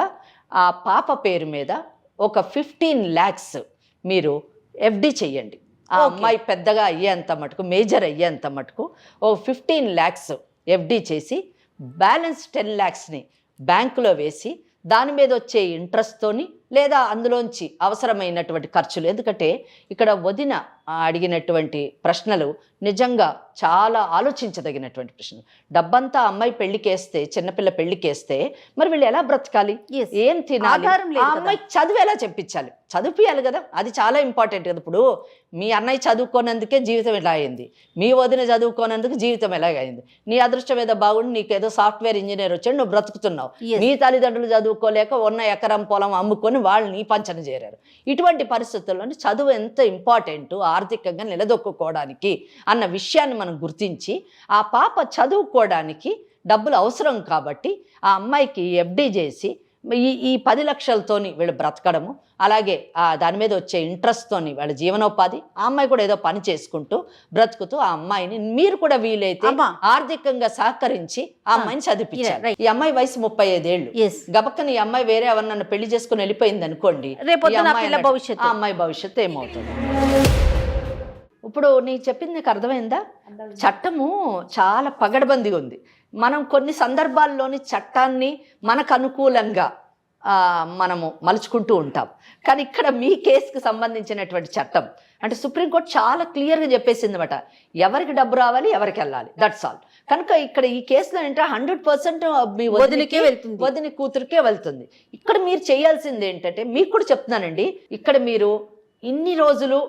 ఆ పాప పేరు మీద ఒక 15 lakhs మీరు FD చెయ్యండి. ఆ అమ్మాయి పెద్దగా అయ్యేంత మటుకు, మేజర్ అయ్యేంత మటుకు ఓ 15 lakhs FD చేసి బ్యాలెన్స్ 10 lakhsని బ్యాంకులో వేసి దాని మీద వచ్చే ఇంట్రెస్ట్తోని లేదా అందులోంచి అవసరమైనటువంటి ఖర్చులు, ఎందుకంటే ఇక్కడ వదిన అడిగినటువంటి ప్రశ్నలు నిజంగా చాలా ఆలోచించదగినటువంటి ప్రశ్నలు. డబ్బంతా అమ్మాయి పెళ్లికేస్తే, చిన్నపిల్ల పెళ్లికేస్తే మరి వీళ్ళు ఎలా బ్రతకాలి, ఏం తినాలి, ఆ అమ్మాయి చదువు ఎలా చెప్పించాలి, చదివియాలి కదా, అది చాలా ఇంపార్టెంట్ కదా. ఇప్పుడు మీ అన్నయ్య చదువుకోనందుకే జీవితం ఎలా అయింది, మీ వదిన చదువుకోనందుకు జీవితం ఎలాగైంది, నీ అదృష్టం ఏదో బాగుండి నీకేదో సాఫ్ట్వేర్ ఇంజనీర్ వచ్చాడు, నువ్వు బ్రతుకుతున్నావు. మీ తల్లిదండ్రులు చదువుకోలేక ఉన్న ఎకరం పొలం అమ్ముకొని వాళ్ళు నీ పంచన చేరారు. ఇటువంటి పరిస్థితుల్లోని చదువు ఎంత ఇంపార్టెంట్ ఆర్థికంగా నిలదొక్కుకోవడానికి అన్న విషయాన్ని మనం గుర్తించి, ఆ పాప చదువుకోవడానికి డబ్బులు అవసరం కాబట్టి ఆ అమ్మాయికి FD చేసి ఈ 10 లక్షలతోని వీళ్ళు బ్రతకడము, అలాగే దాని మీద వచ్చే ఇంట్రెస్ట్తోని వాళ్ళ జీవనోపాధి, ఆ అమ్మాయి కూడా ఏదో పని చేసుకుంటూ బ్రతుకుతూ ఆ అమ్మాయిని మీరు కూడా వీలైతే ఆర్థికంగా సహకరించి ఆ అమ్మాయిని చదివించారు. ఈ అమ్మాయి వయసు 35 ఏళ్ళు. గబక్కని ఈ అమ్మాయి వేరే ఎవరినన్నా పెళ్లి చేసుకుని వెళ్ళిపోయింది అనుకోండి, ఆ అమ్మాయి భవిష్యత్తు ఏమవుతుంది? ఇప్పుడు నీకు చెప్పింది నీకు అర్థమైందా? చట్టము చాలా పగడబందీ ఉంది. మనం కొన్ని సందర్భాల్లోని చట్టాన్ని మనకు అనుకూలంగా మనము మలుచుకుంటూ ఉంటాం. కానీ ఇక్కడ మీ కేసుకు సంబంధించినటువంటి చట్టం అంటే సుప్రీంకోర్టు చాలా క్లియర్గా చెప్పేసింది అనమాట, ఎవరికి డబ్బు రావాలి, ఎవరికి వెళ్ళాలి, దట్స్ ఆల్. కనుక ఇక్కడ ఈ కేసులో ఏంటంటే 100% మీ వదిన కూతురికే వెళ్తుంది. ఇక్కడ మీరు చేయాల్సింది ఏంటంటే, మీకు కూడా చెప్తున్నానండి, ఇక్కడ మీరు ఇన్ని రోజులు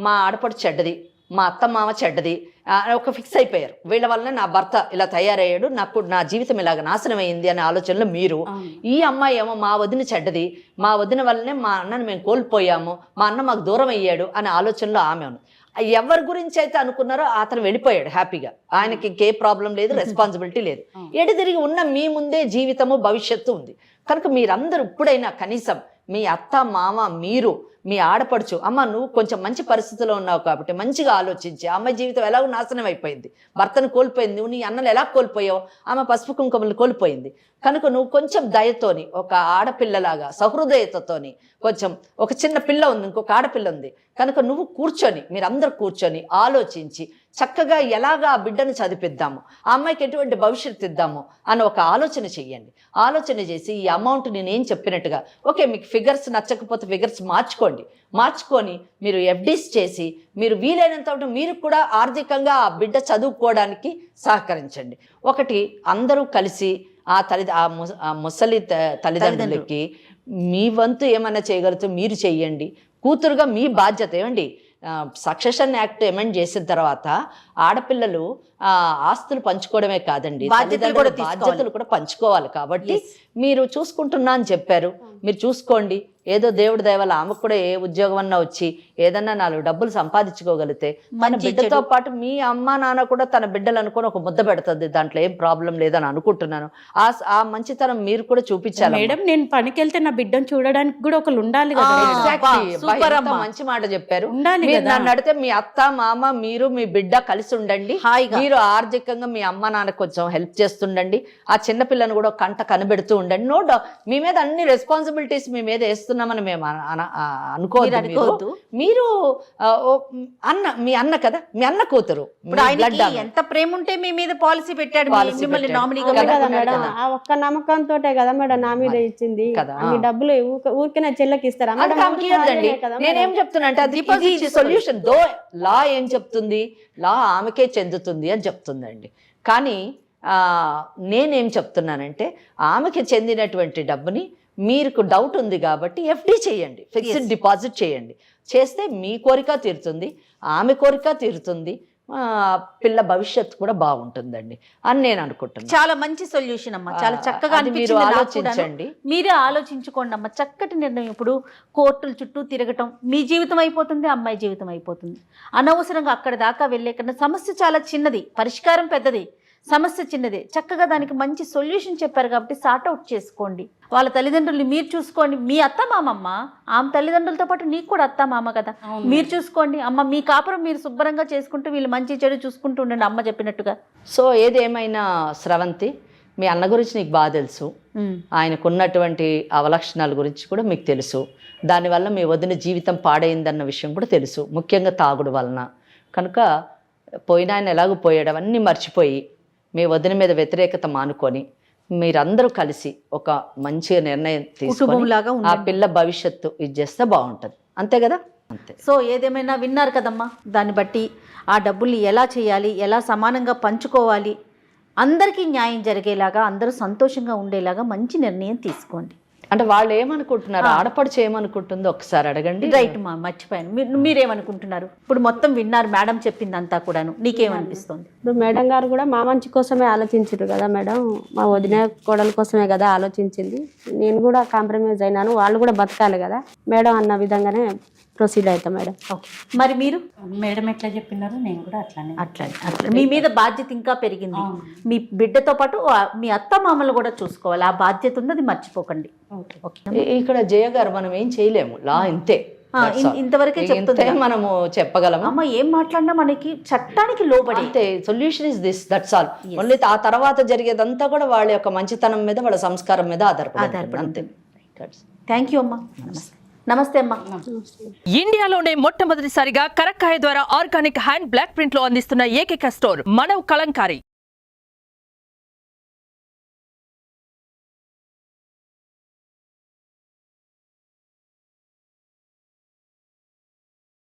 మా ఆడపడు చెడ్డది, మా అత్తమామ చెడ్డది ఒక ఫిక్స్ అయిపోయారు, వీళ్ళ వల్లనే నా భర్త ఇలా తయారయ్యాడు, నా జీవితం ఇలాగ నాశనం అయింది అనే ఆలోచనలో మీరు. ఈ అమ్మాయి ఏమో మా వదిన చెడ్డది, మా వదిన వల్లనే మా అన్నను మేము కోల్పోయాము, మా అన్న మాకు దూరం అయ్యాడు అనే ఆలోచనలో ఆమె ఉంది. ఎవరి గురించి అయితే అనుకున్నారో అతను వెళ్ళిపోయాడు హ్యాపీగా, ఆయనకి ఇంకే ప్రాబ్లం లేదు, రెస్పాన్సిబిలిటీ లేదు. ఎటు తిరిగి ఉన్న మీ ముందే జీవితము భవిష్యత్తు ఉంది. కనుక మీరందరూ ఇప్పుడైనా కనీసం మీ అత్త మామ మీరు మీ ఆడపడుచు, అమ్మ నువ్వు కొంచెం మంచి పరిస్థితిలో ఉన్నావు కాబట్టి మంచిగా ఆలోచించి, అమ్మాయి జీవితం ఎలాగో నాశనం అయిపోయింది, భర్తను కోల్పోయింది, నువ్వు నీ అన్నలు ఎలా కోల్పోయావు, ఆమె పసుపు కుంకుమలు కోల్పోయింది. కనుక నువ్వు కొంచెం దయతోని, ఒక ఆడపిల్లలాగా సహృదయతతోని, కొంచెం ఒక చిన్న పిల్ల ఉంది, ఇంకొక ఆడపిల్ల ఉంది, కనుక నువ్వు కూర్చొని, మీరందరూ కూర్చొని ఆలోచించి చక్కగా ఎలాగా ఆ బిడ్డను చదివిద్దాము, ఆ అమ్మాయికి ఎటువంటి భవిష్యత్తు ఇద్దాము అని ఒక ఆలోచన చెయ్యండి. ఆలోచన చేసి ఈ అమౌంట్ నేనేం చెప్పినట్టుగా, ఓకే మీకు ఫిగర్స్ నచ్చకపోతే ఫిగర్స్ మార్చుకొని మీరు FDs చేసి, మీరు వీలైనంత మీరు కూడా ఆర్థికంగా ఆ బిడ్డ చదువుకోవడానికి సహకరించండి. ఒకటి అందరూ కలిసి ఆ ముసలి తల్లిదండ్రులకి మీ వంతు ఏమన్నా చేయగలుగుతూ మీరు చెయ్యండి. కూతురుగా మీ బాధ్యత ఏమండి, సక్సెషన్ యాక్ట్ అమెండ్ చేసిన తర్వాత ఆడపిల్లలు ఆస్తులు పంచుకోవడమే కాదండి, బాధ్యతలు కూడా పంచుకోవాలి. కాబట్టి మీరు చూసుకుంటున్నా అని చెప్పారు, మీరు చూసుకోండి. ఏదో దేవుడి దయ వల్ల ఆమెకు కూడా ఏ ఉద్యోగం అన్నా వచ్చి ఏదన్నా 4 డబ్బులు సంపాదించుకోగలిగితే మన బిడ్డతో పాటు మీ అమ్మ నాన్న కూడా తన బిడ్డలు అనుకొని ఒక ముద్ద పెడుతుంది, దాంట్లో ఏం ప్రాబ్లం లేదని అనుకుంటున్నాను. ఆ మంచితనం మీరు కూడా చూపించాలి. మేడం నేను పనికి వెళ్తే నా బిడ్డను చూడడానికి కూడా ఒకరు ఉండాలి కదా. మంచి మాట చెప్పారు. నన్ను అడిగితే మీ అత్త మామ మీరు మీ బిడ్డ కలిసి ఉండండి, మీరు ఆర్థికంగా మీ అమ్మ నాన్న కొంచెం హెల్ప్ చేస్తుండండి, ఆ చిన్న పిల్లను కూడా కంట కనబెడుతూ ఉండండి. నో డౌట్ మీ మీద అన్ని రెస్పాన్సిబిలిటీస్ మీ మీద వేస్తున్నామని మేము అనుకోవద్దు. మీరు మీ అన్న కదా, మీ అన్న కూతురు, ఎంత ప్రేమ ఉంటే మీ మీద పాలసీ పెట్టాడు, ఒక్క నమ్మకంతో కదా మేడం నా మీద ఇచ్చింది కదా. మీ డబ్బులు ఊరికే చెల్లెకి ఇస్తారా? నేనేం చెప్తున్నా అంటే అది సొల్యూషన్. లా ఏం చెప్తుంది, లా ఆమెకే చెందుతుంది అని చెప్తుందండి. కానీ నేనేం చెప్తున్నానంటే ఆమెకి చెందినటువంటి డబ్బుని మీకు డౌట్ ఉంది కాబట్టి ఎఫ్డి చేయండి, ఫిక్స్డ్ డిపాజిట్ చేయండి. చేస్తే మీ కోరిక తీరుతుంది, ఆమె కోరిక తీరుతుంది, పిల్ల భవిష్యత్తు కూడా బాగుంటుందండి అని నేను అనుకుంటున్నాను. చాలా మంచి సొల్యూషన్ అమ్మా, చాలా చక్కగా అది మీరు అనిపించింది నాకు ఆలోచించండి. కూడాను. మీరే ఆలోచించుకోండి అమ్మా, చక్కటి నిర్ణయం. ఇప్పుడు కోర్టుల చుట్టూ తిరగటం మీ జీవితం అయిపోతుంది, అమ్మాయి జీవితం అయిపోతుంది. అనవసరంగా అక్కడ దాకా వెళ్ళే కన్నా సమస్య చాలా చిన్నది, పరిష్కారం పెద్దది, సమస్య చిన్నదే. చక్కగా దానికి మంచి సొల్యూషన్ చెప్పారు కాబట్టి సార్ట్అవుట్ చేసుకోండి. వాళ్ళ తల్లిదండ్రుల్ని మీరు చూసుకోండి. మీ అత్త మామమ్మ, ఆమె తల్లిదండ్రులతో పాటు నీకు కూడా అత్త మామ కదా, మీరు చూసుకోండి. అమ్మ మీ కాపురం మీరు శుభ్రంగా చేసుకుంటూ వీళ్ళు మంచి చెడు చూసుకుంటూ ఉండండి అమ్మ చెప్పినట్టుగా. సో ఏదేమైనా స్రవంతి, మీ అన్న గురించి నీకు బాగా తెలుసు, ఆయనకున్నటువంటి అవలక్షణాల గురించి కూడా మీకు తెలుసు. దానివల్ల మీ వదిన జీవితం పాడైందన్న విషయం కూడా తెలుసు, ముఖ్యంగా తాగుడు వలన. కనుక పోయిన ఆయన ఎలాగో పోయాడు అవన్నీ మర్చిపోయి మీ వదిన మీద వ్యతిరేకత మానుకొని మీరందరూ కలిసి ఒక మంచి నిర్ణయం తీసుకొని ఆ పిల్ల భవిష్యత్తు ఇది చేస్తే బాగుంటుంది. అంతే కదా? అంతే. సో ఏదేమైనా విన్నారు కదమ్మా, దాన్ని బట్టి ఆ డబ్బుల్ని ఎలా చేయాలి, ఎలా సమానంగా పంచుకోవాలి, అందరికీ న్యాయం జరిగేలాగా, అందరూ సంతోషంగా ఉండేలాగా మంచి నిర్ణయం తీసుకోండి. అంటే వాళ్ళు ఏమనుకుంటున్నారు, ఆడపడుచు ఏమనుకుంటుందో ఒకసారి అడగండి. రైట్ మా, మర్చిపోయాను. మీరేమనుకుంటున్నారు? ఇప్పుడు మొత్తం విన్నారు మేడం చెప్పిందంతా కూడాను, నీకేమనిపిస్తుంది? ఇప్పుడు మేడం గారు కూడా మా మంచి కోసమే ఆలోచించారు కదా మేడం, మా వదిన కోడల కోసమే కదా ఆలోచించింది. నేను కూడా కాంప్రమైజ్ అయినాను, వాళ్ళు కూడా బతకాలి కదా మేడం అన్న విధంగానే ప్రొసీడ్ అవుతాం మేడం. ఓకే, మరి మీరు? మేడం ఎట్లా చెప్పినారో నేను కూడా అట్లా మీ మీద బాధ్యత ఇంకా పెరిగింది. మీ బిడ్డతో పాటు మీ అత్త మామలు కూడా చూసుకోవాలి, ఆ బాధ్యత ఉంది, అది మర్చిపోకండి. ఇక్కడ జయ గారు మనం ఏం చేయలేము, లా ఇంతే, ఇంతవరకే చెప్తే మనము చెప్పగలము. అమ్మ ఏం మాట్లాడినా మనకి చట్టానికి లోబడి అంతే. Solution is this, that's all. Only ఆ తర్వాత జరిగేదంతా కూడా వాళ్ళ యొక్క మంచితనం మీద, వాళ్ళ సంస్కారం మీద ఆధారపడి అంతే. థ్యాంక్ యూ అమ్మా. నమస్తే అమ్మా. ఇండియాలోనే మొట్టమొదటిసారిగా కరక్కాయ ద్వారా ఆర్గానిక్ హ్యాండ్ బ్లాక్ ప్రింట్ లో అందిస్తున్న ఏకైక స్టోర్ మన కలంకారీ.